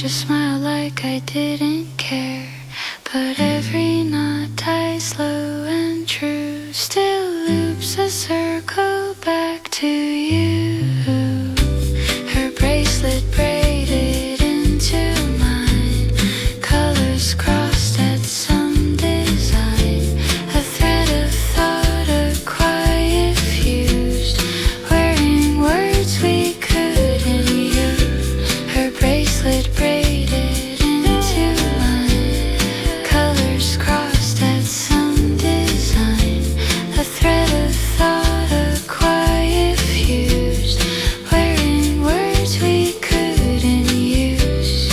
just smiled like I didn't care. But every knot ties slow and true still loops a circle back to you. Her bracelet braided into mine, colors crossed at some design, a thread of thought, a quiet fused, wearing words we couldn't use. Her bracelet braided into mine, colors crossed at some design, a thread of thought, a quiet fused, wearing words we couldn't use.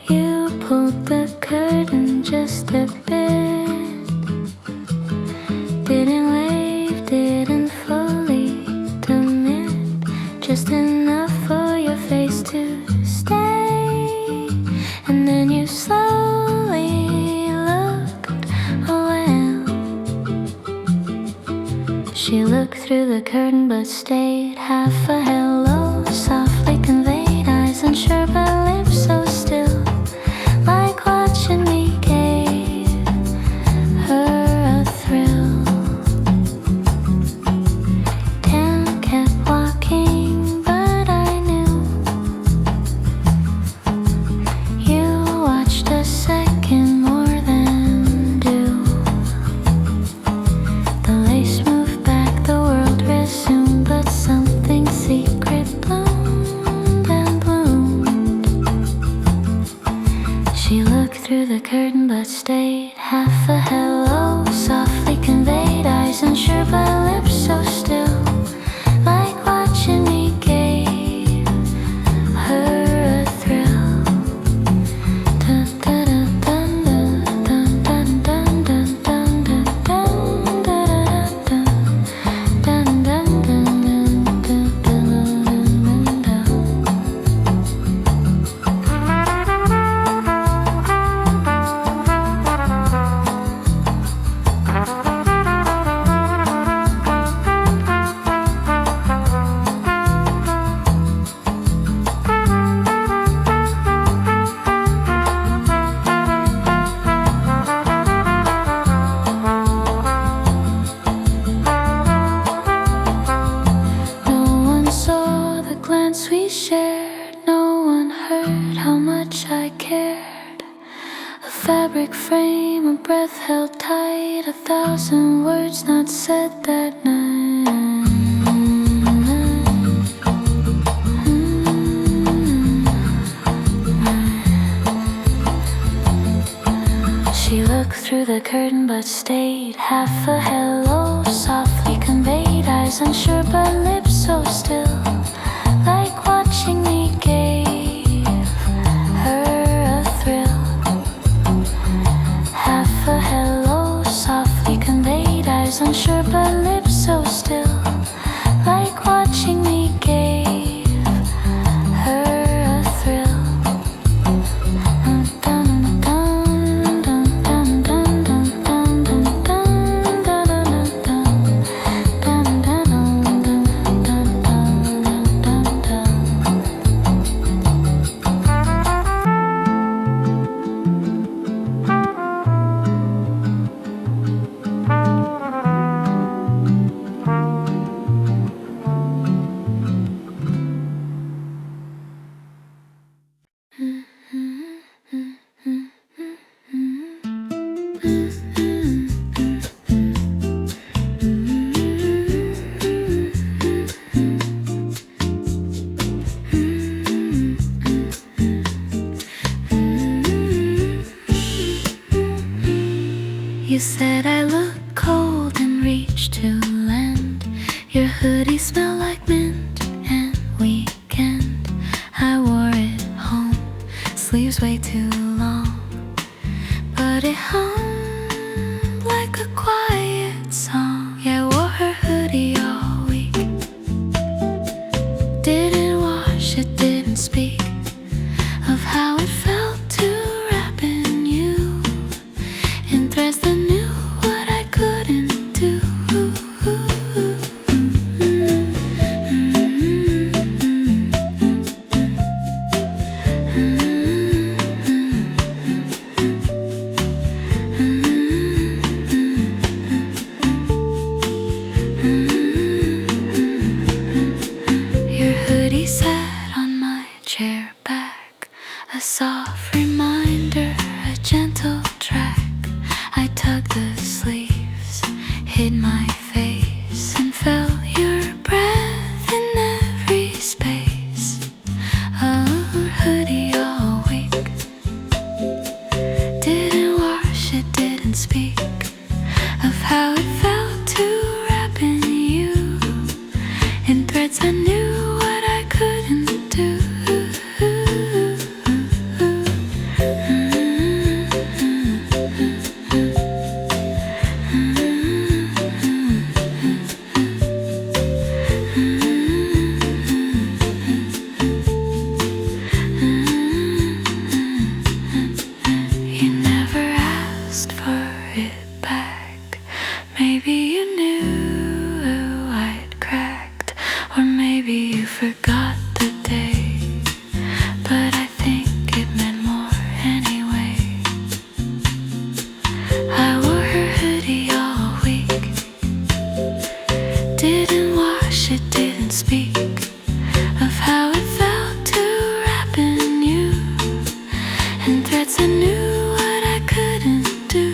You pulled the curtain just a bit, didn't wave, didn't fully commit, just enough for your face to stay. And then you slowly looked away. She looked through the curtain but stayed. Half a hello, softly conveyed, eyes unsure but lips so still, like watching me gave her a thrill. Dan kept walking, but I knew you watched a second more than due. The lace moved back, the world resumed, but something secret bloomed and bloomed. She looked through the curtain but stayed. Half a hello, softly conveyed, eyes unsure but lips so still, like watching me gave her a thrill. Dun, dun, dun, dun, dun, dun, dun, dun, dun, dun, dun, dun, dun, dun, dun, dun, dun, dun, dun. No one saw the glance we shared, no one heard how much I cared. A fabric frame, a breath held tight, 1,000 words not said that night. She looked through the curtain but stayed. Half a hello, softly conveyed, eyes unsure but lips so still, like watching me gave her a thrill. Half a hello, softly conveyed, eyes unsure but lips so still, like watching me gave her a thrill. threads I knew what I couldn't do. You never asked for it back. Maybe you knew I'd cracked, or maybe you forgot the day, but I think it meant more anyway. I wore her hoodie all week, didn't wash it, didn't speak of how it felt to wrap in you, and threads I knew what I couldn't do.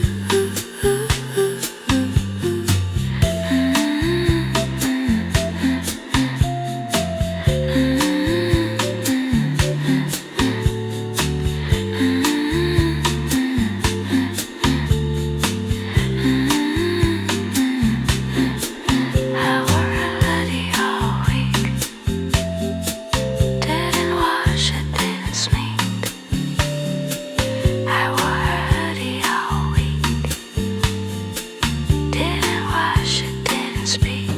I wore a hoodie all week, didn't wash it, didn't sneak. I wore a hoodie all week, didn't wash it, didn't speak.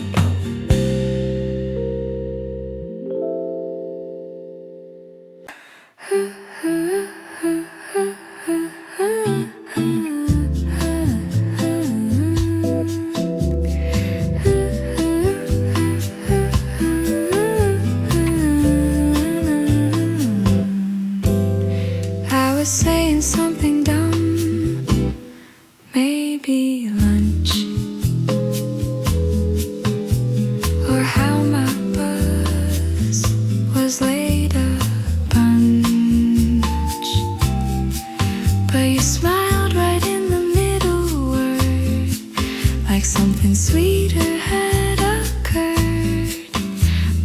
I was saying something dumb, maybe lunch, or how my buzz was laid a bunch. But you smiled right in the middle word, like something sweeter had occurred.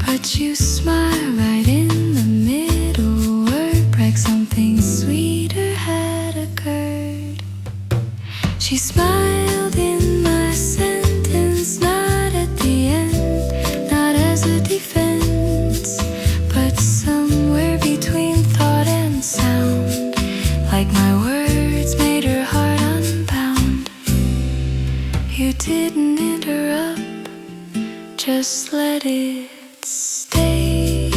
But you smiled right in the middle word, like something sweeter had occurred. She smiled in my sentence, not at the end, not as a defense, but somewhere between thought and sound, like my words made her heart unbound. You didn't interrupt, just let it stay.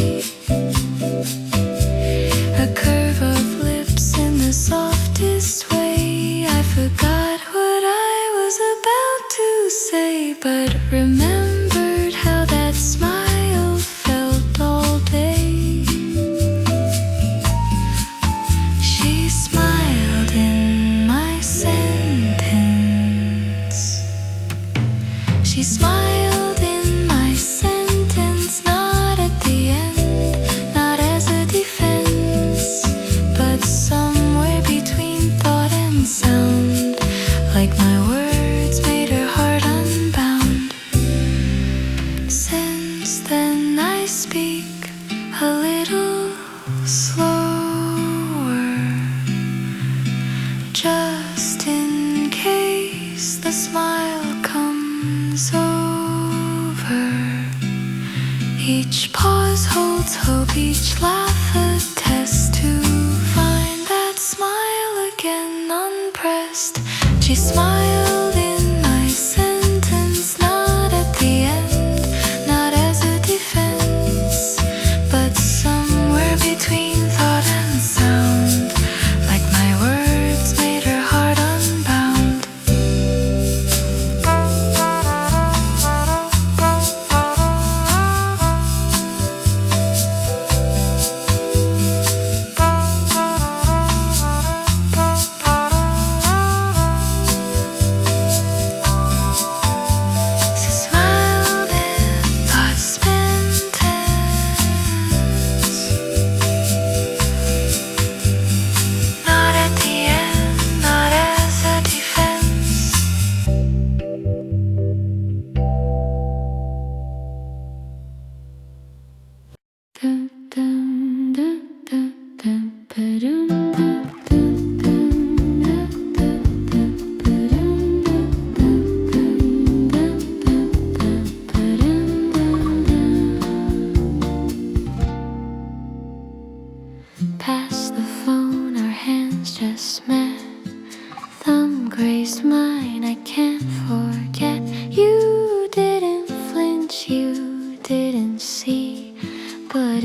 A curve of lips in the softest way. I forgot what I was about to say, but remembered how that smile felt all day. She smiled in my sentence. She smiled in my sentence, not at the end, not as a defense, but somewhere between thought and sound, like my words made her heart unbound. Since then I speak a little slower, just in case the smile comes over. Each pause holds hope, each laugh a test to find that smile again unpressed. She smiled in my sentence, not at the end, not as a defense, but somewhere between thought and sound, like my words made her heart unbound.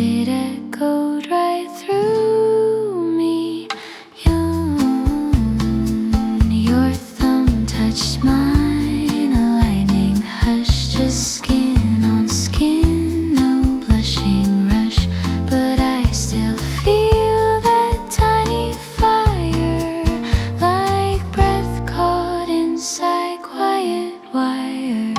it echoed right through me. Your thumb touched mine, a lightning hush, just skin on skin, no blushing rush. But I still feel that tiny fire, like breath caught inside quiet wire.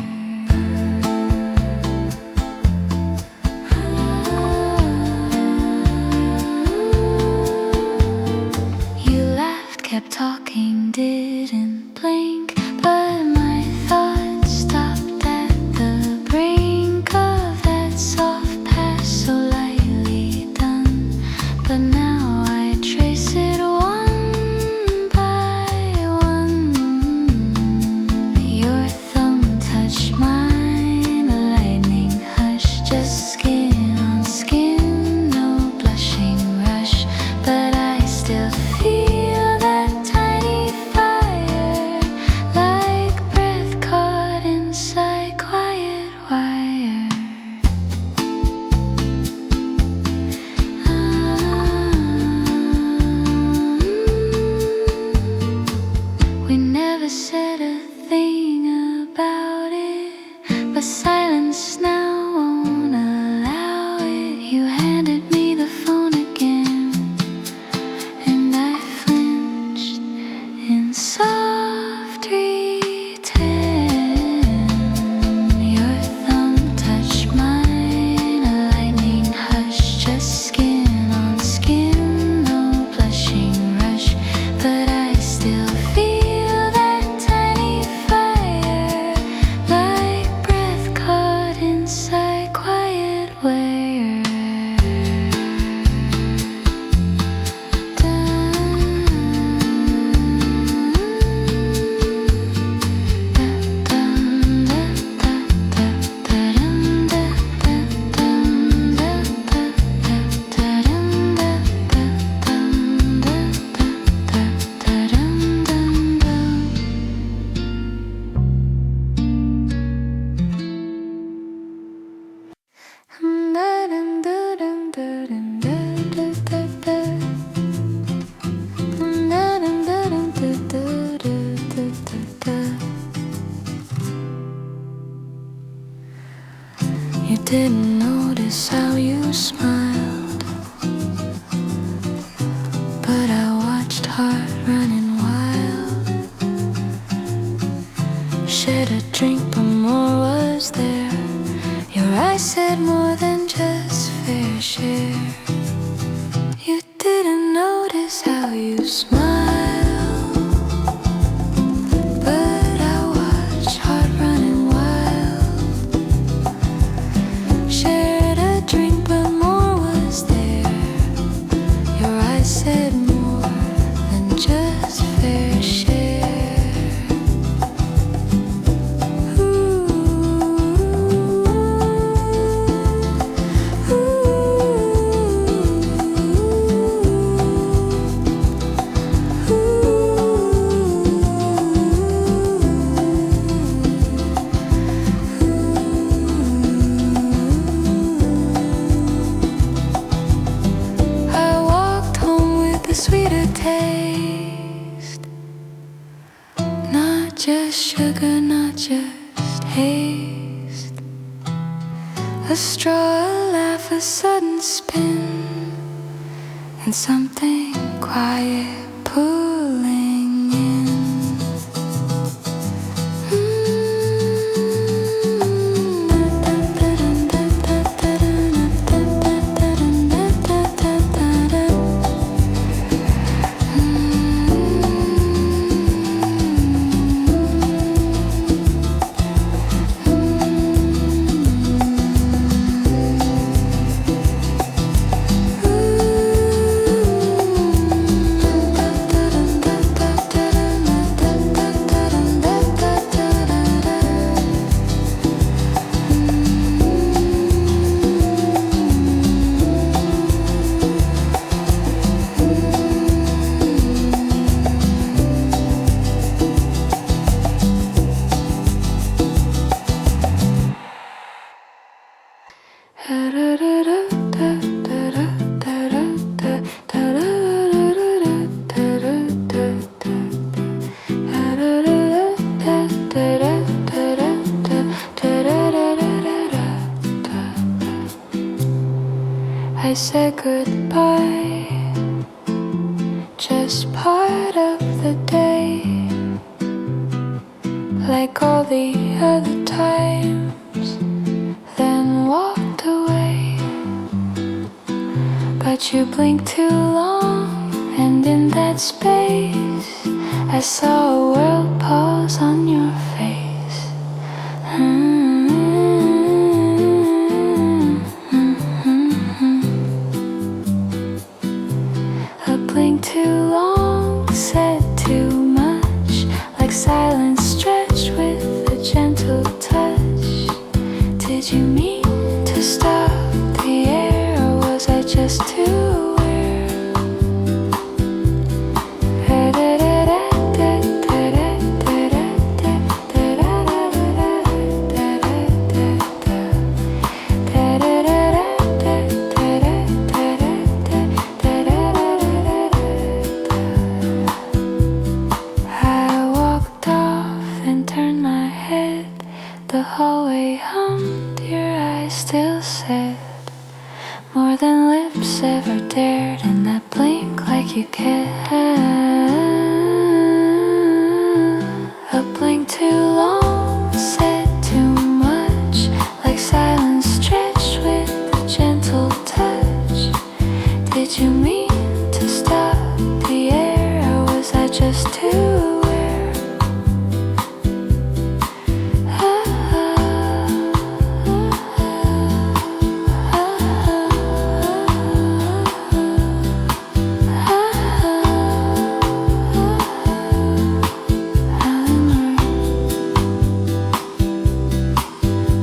You laughed, kept talking, didn't blink, but my thoughts stopped at the brink of that soft past, so lightly done. But now I trace it one by one. Your thumb touched mine, a lightning hush, just skin on skin, no blushing rush. But I still feel that tiny fire, like breath caught inside quiet wire. We never said a thing about it, but silence now won't allow it. You handed me the phone again, and I flinched in soft return. Your thumb touched mine, a lightning hush, just skin on skin, no blushing rush. But I still feel that tiny fire, like breath caught inside quiet wire. You didn't notice how you smiled, but I watched heart running wild. Shared a drink, but more was there. Your eyes said more than just fair share. You didn't notice how you smiled, but I watched heart running wild. Shared a drink, but more was there. Your eyes said more than just fair share. Ooh, I walked home with a sweeter taste, not just sugar, not just haste. A straw, a laugh, a sudden spin, and something quiet pulling in. I said goodbye, just part of the day, like all the other times, then walked away. But you blinked too long, and in that space I saw a world pause on your face. A blink too long said too much, like silence stretched with a gentle touch. Did you mean to stop the air, or was I just too aware? The hallway hummed, your eyes still said more than lips ever dared in that blink, like you cared. A blink too long said too much, like silence stretched with a gentle touch. Did you mean to stop the air, or was I just too aware?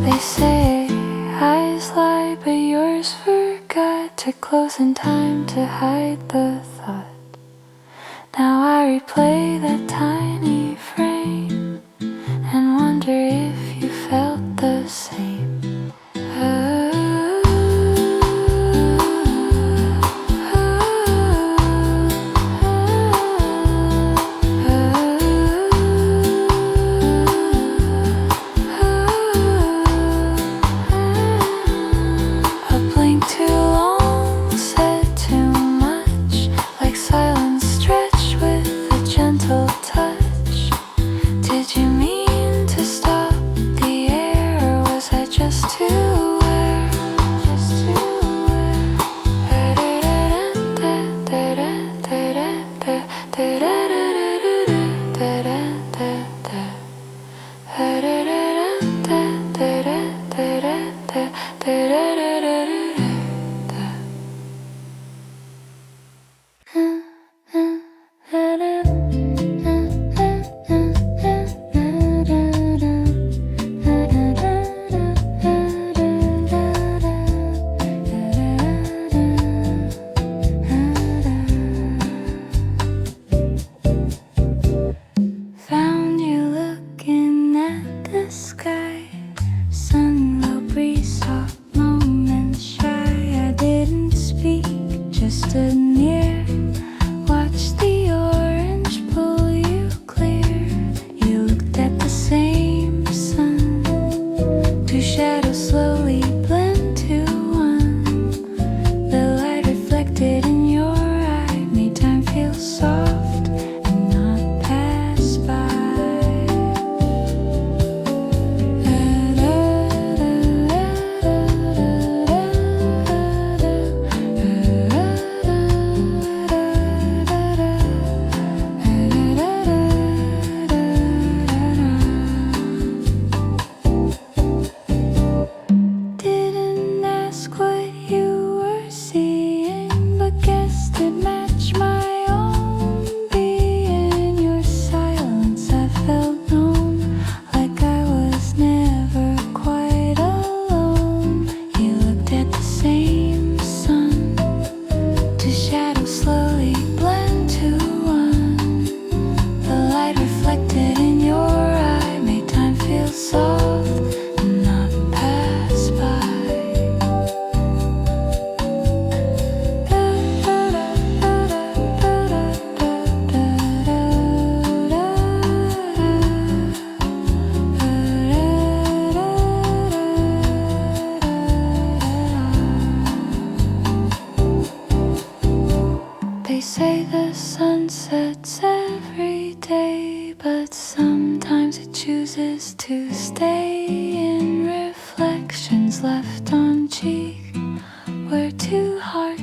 They say eyes lie, but yours forgot to close in time to hide the thought. Now I replay that tiny frame and wonder if you felt the same. Too long said too much, like silence stretched with a gentle touch. Did you mean to stop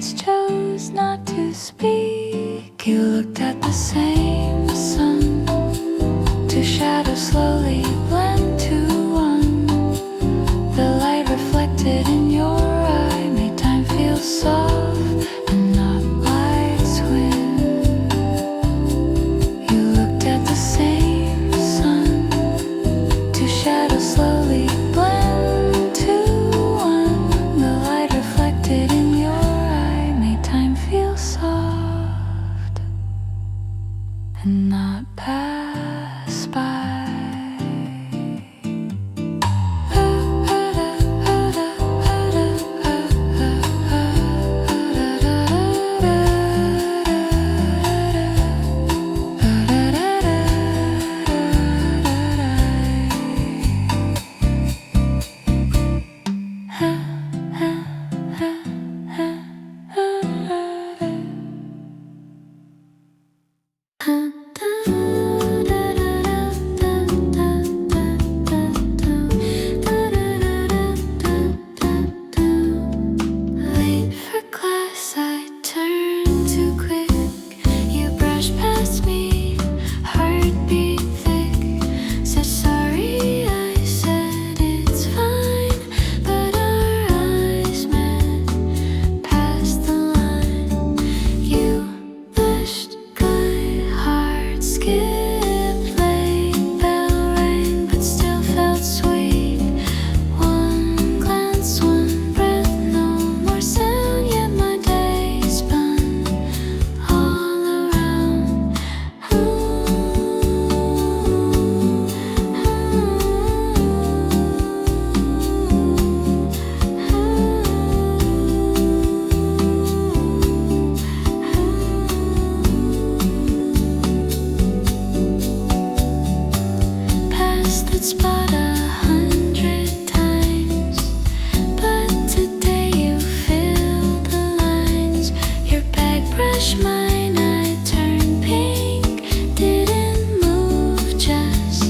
words chose not to speak. You looked at the same sun. Two shadows slowly blend to one. The light reflected in your eye made time feel soft and not like swim. You looked at the same sun. Two shadows slowly blend to one. The light reflected in your eye made time feel soft and not pass by. Late for class, I turned too quick. You brushed past me, heartbeat thick. Said sorry, I said it's fine, but our eyes met past the line. You blushed, got heart skipped, late bell rang, but still felt sweet. One glance, one breath, no more sound, yet my day spun all around. Passed that spot 100 times, but today you filled the lines. Your bag brushed mine, I turned pink. Didn't move, just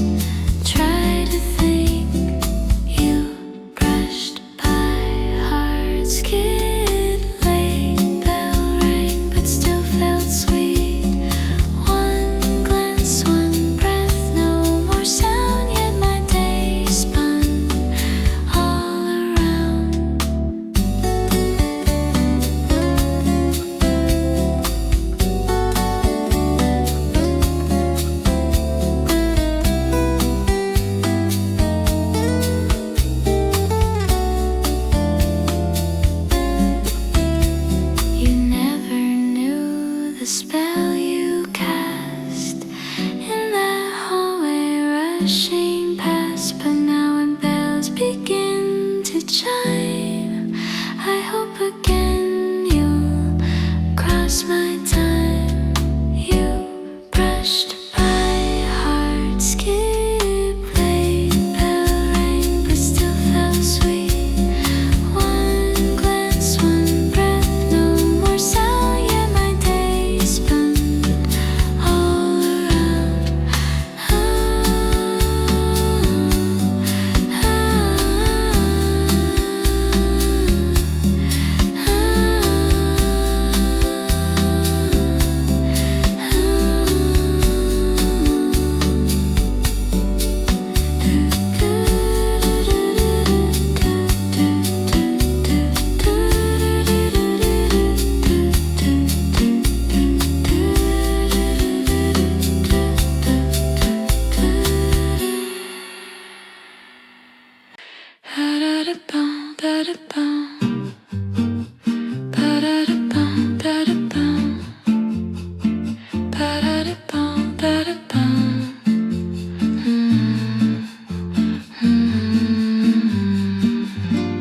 try to think. You brushed by, heart skid, late bell rang, but still felt sweet. One glance, one breath, no more sound, yet my day spun all around. You never knew the spell you cast in that hallway rushing past. But now when bells begin to chime, I hope again you'll cross my time. You brushed by, heart skipped, late bell rang, but still felt sweet. One glance, one breath, no more sound, yet my day spun all around.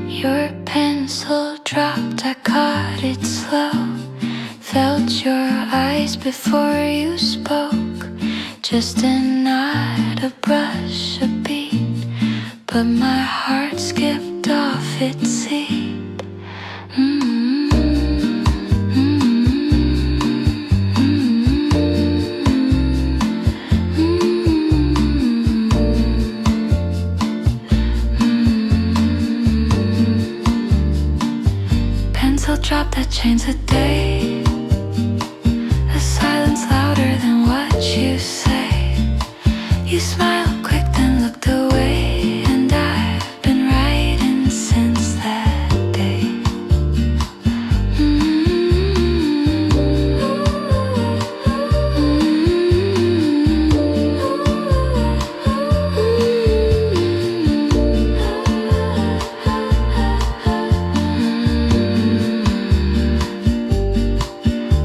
Your pencil dropped, I caught it slow. Felt your eyes before you spoke. Just a nod, a brush, a beat, but my heart skipped off its seat. Pencil drop that changes the day. A silence louder than what you say. You smiled quick then looked away, and I've been writing since that day.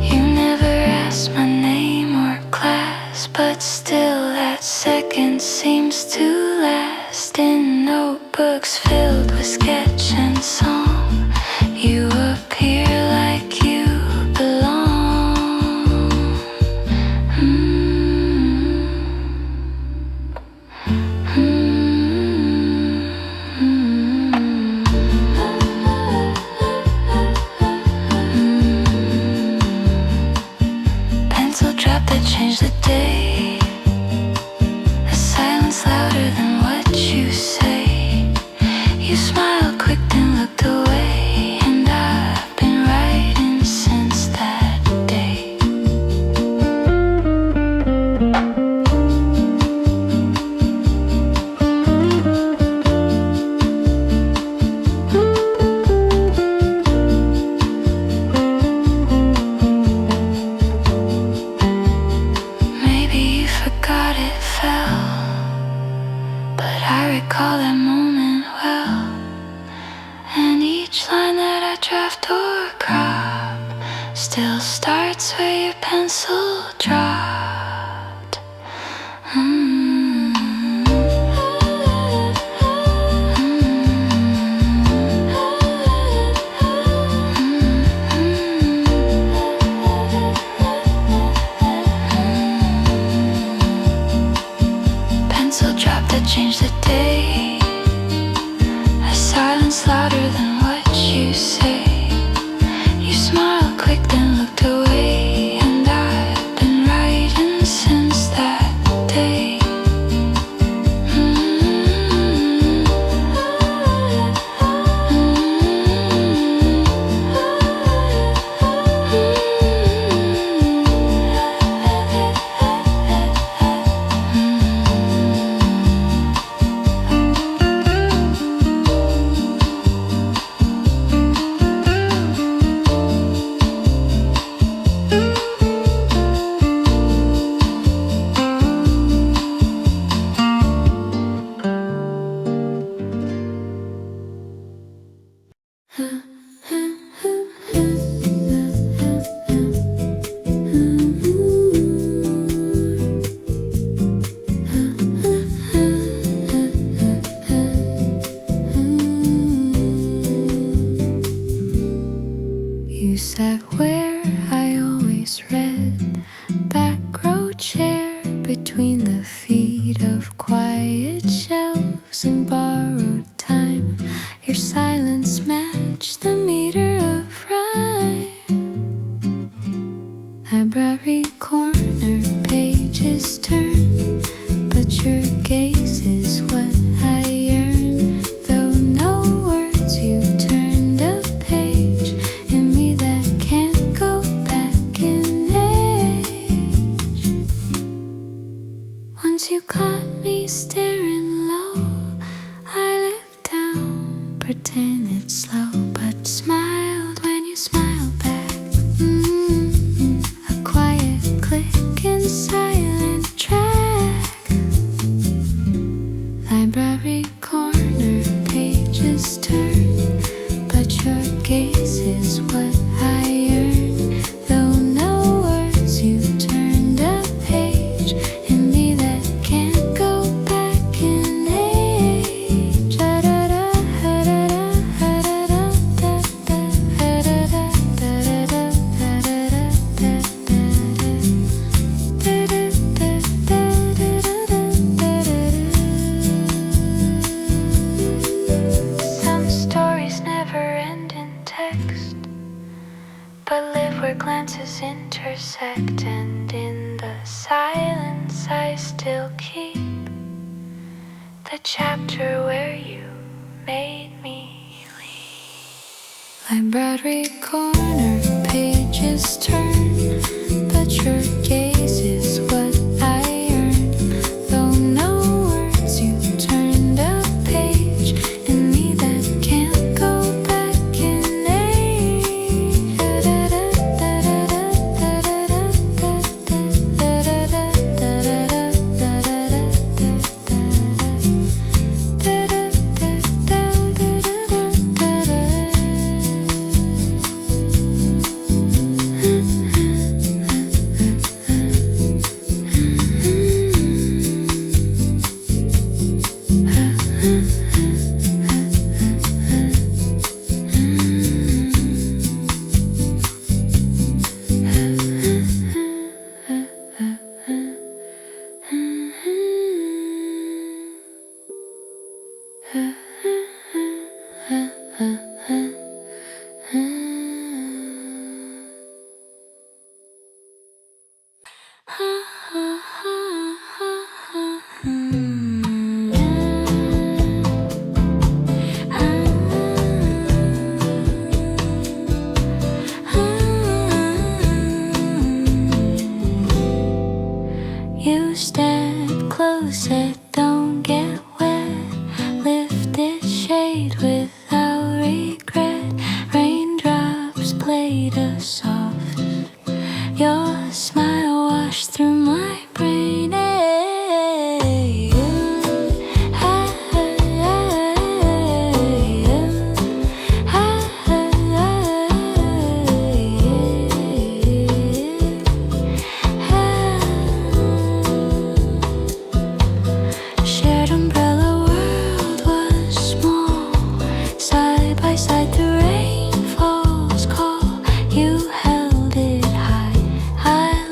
You never asked my name or class, but still that second seems to last. In notebooks filled with sketch and song, you appear like you belong. Pencil drop that changed the day. A silence louder than what you say. You smiled quick then looked away, and I've been writing since that day. Maybe you forgot it fell, but I recall that moment well. And each line that I draft or crop still starts where your pencil dropped. Pencil drop that changed the day. A silence louder than what you say. You smiled quick then looked away, and I've been writing since that day. You sat where I always read, back row chair between the feet of quiet shelves and borrowed time. Your silence matched the meter of rhyme. Library corner pages turn, but your gaze is what I yearn. Though no words, you turned a page in me that can't go back in age. Once you caught me staring low, I looked down, pretend it's slow, but smiled when you smiled back. A quiet click and silent track. Library corner pages turn, but your gaze is what I yearn. Though no words, you turned a page in me that can't go back in age. Some stories never end in text, but live where glances intersect. And in the silence I still keep the chapter where you made me leave. Library corner, pages turn, but your gaze is what I earn. Though no words, you turned a page in me that can't go back in age. You stand close, it don't get wet. Lifted shade without regret. Raindrops played us soft. Your smile washed through my brain. Shared umbrella world was small. Side by side the rain falls call. You held it high. I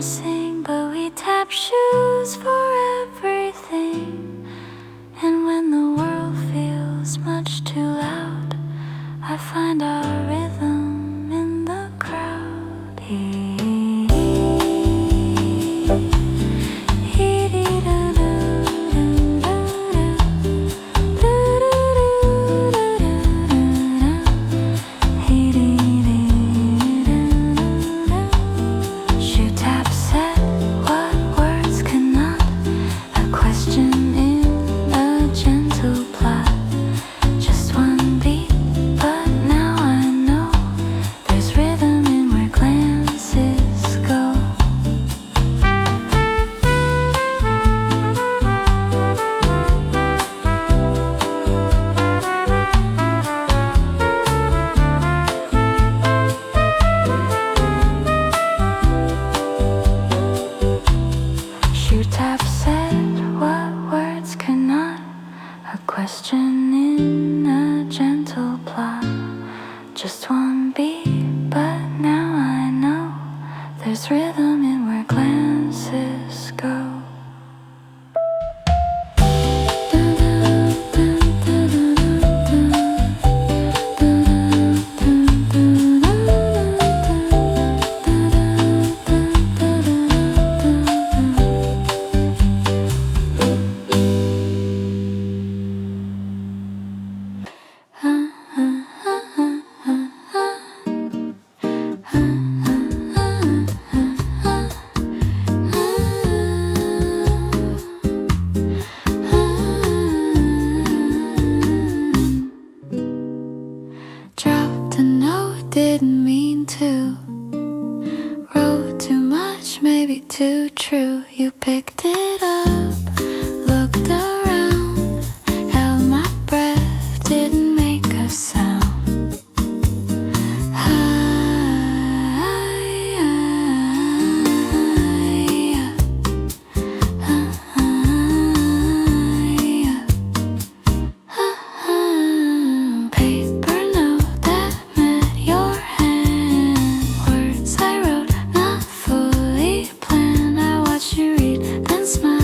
sing, but we tap shoes for everything. And when the world feels much too loud, I find our rhythm in the crowd. Shoe tap said what words cannot, a question in a gentle plot. Just one beat, but now I know there's rhythm in where glances go. Shoe tap said what words cannot, a question in a gentle plot. Just one beat, but now I know there's rhythm in where glances go. Dropped a note, didn't mean to. Wrote too much, maybe too true. You picked it up, looked around, held my breath, didn't make a sound. Paper note that met your hand, words I wrote, not fully planned. I watched you read, then smiled.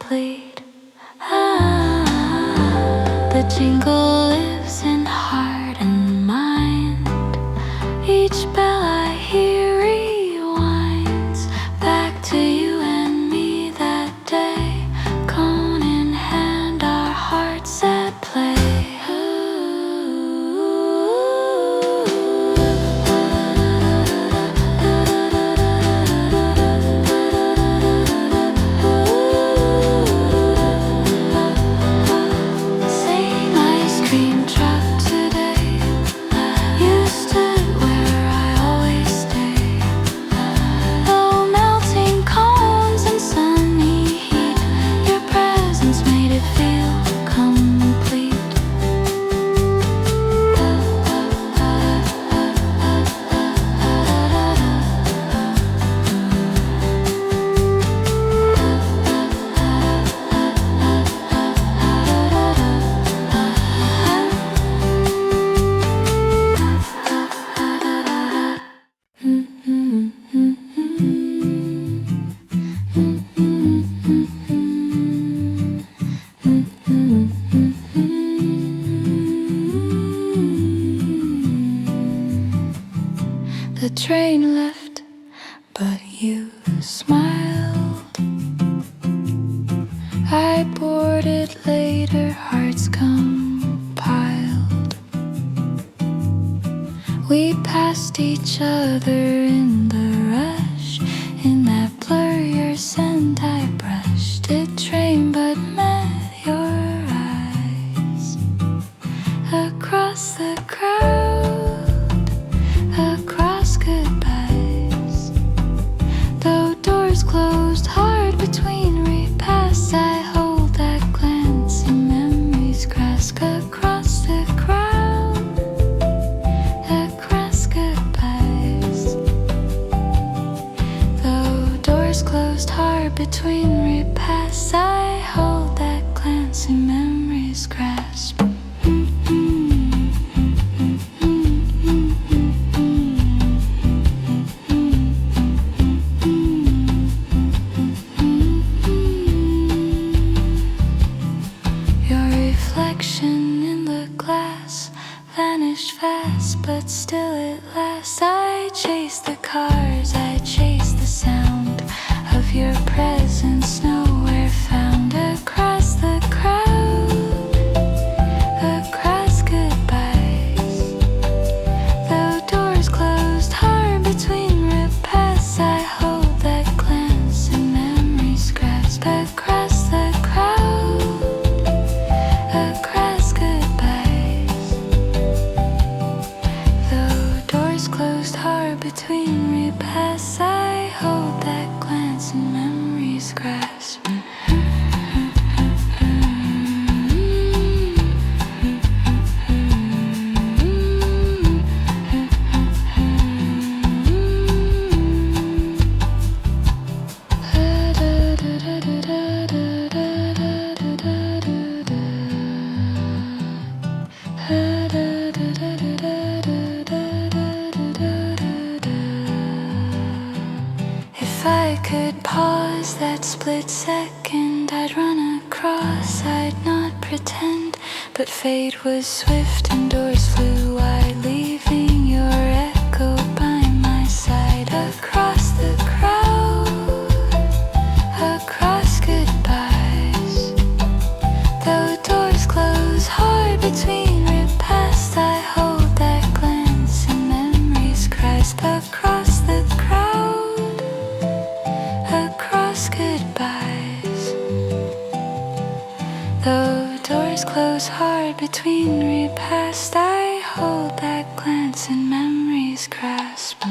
complete. The jingle lives in heart and mind. Each bell I hear rewinds back to you and me that day. Cone in hand, our hearts at play. The train left, but you smiled. I boarded later, hearts compiled. We passed each other in the rush. In that blur, your scent I brushed. It train, but met your eyes. Across the crowd, across goodbyes. Though doors closed hard between repasts, I hold that glance in memory's grasp. Across the crowd, across goodbyes. Though doors closed hard between repasts, I hold that glance in memory's grasp. Reflection in the glass vanished fast, but still it lasts. I chase the cars, I chase the sound of your presence, nowhere found. Across the crowd, across goodbyes. Though doors closed hard between repasts, I hold that glance in memory's grasp. Across the crowd, across goodbyes. Though doors closed hard between repasts, I hold that glance in memory's grasp. If I could pause that split second, I'd run across, I'd not pretend. But fate was swift and doors flew wide, leaving your echo by my side. Across the crowd, across goodbyes. Though doors close hard between repasts, I hold that glance in memory's grasp. Across the crowd, across goodbyes. Though doors close hard between repasts, I hold that glance in memory's grasp.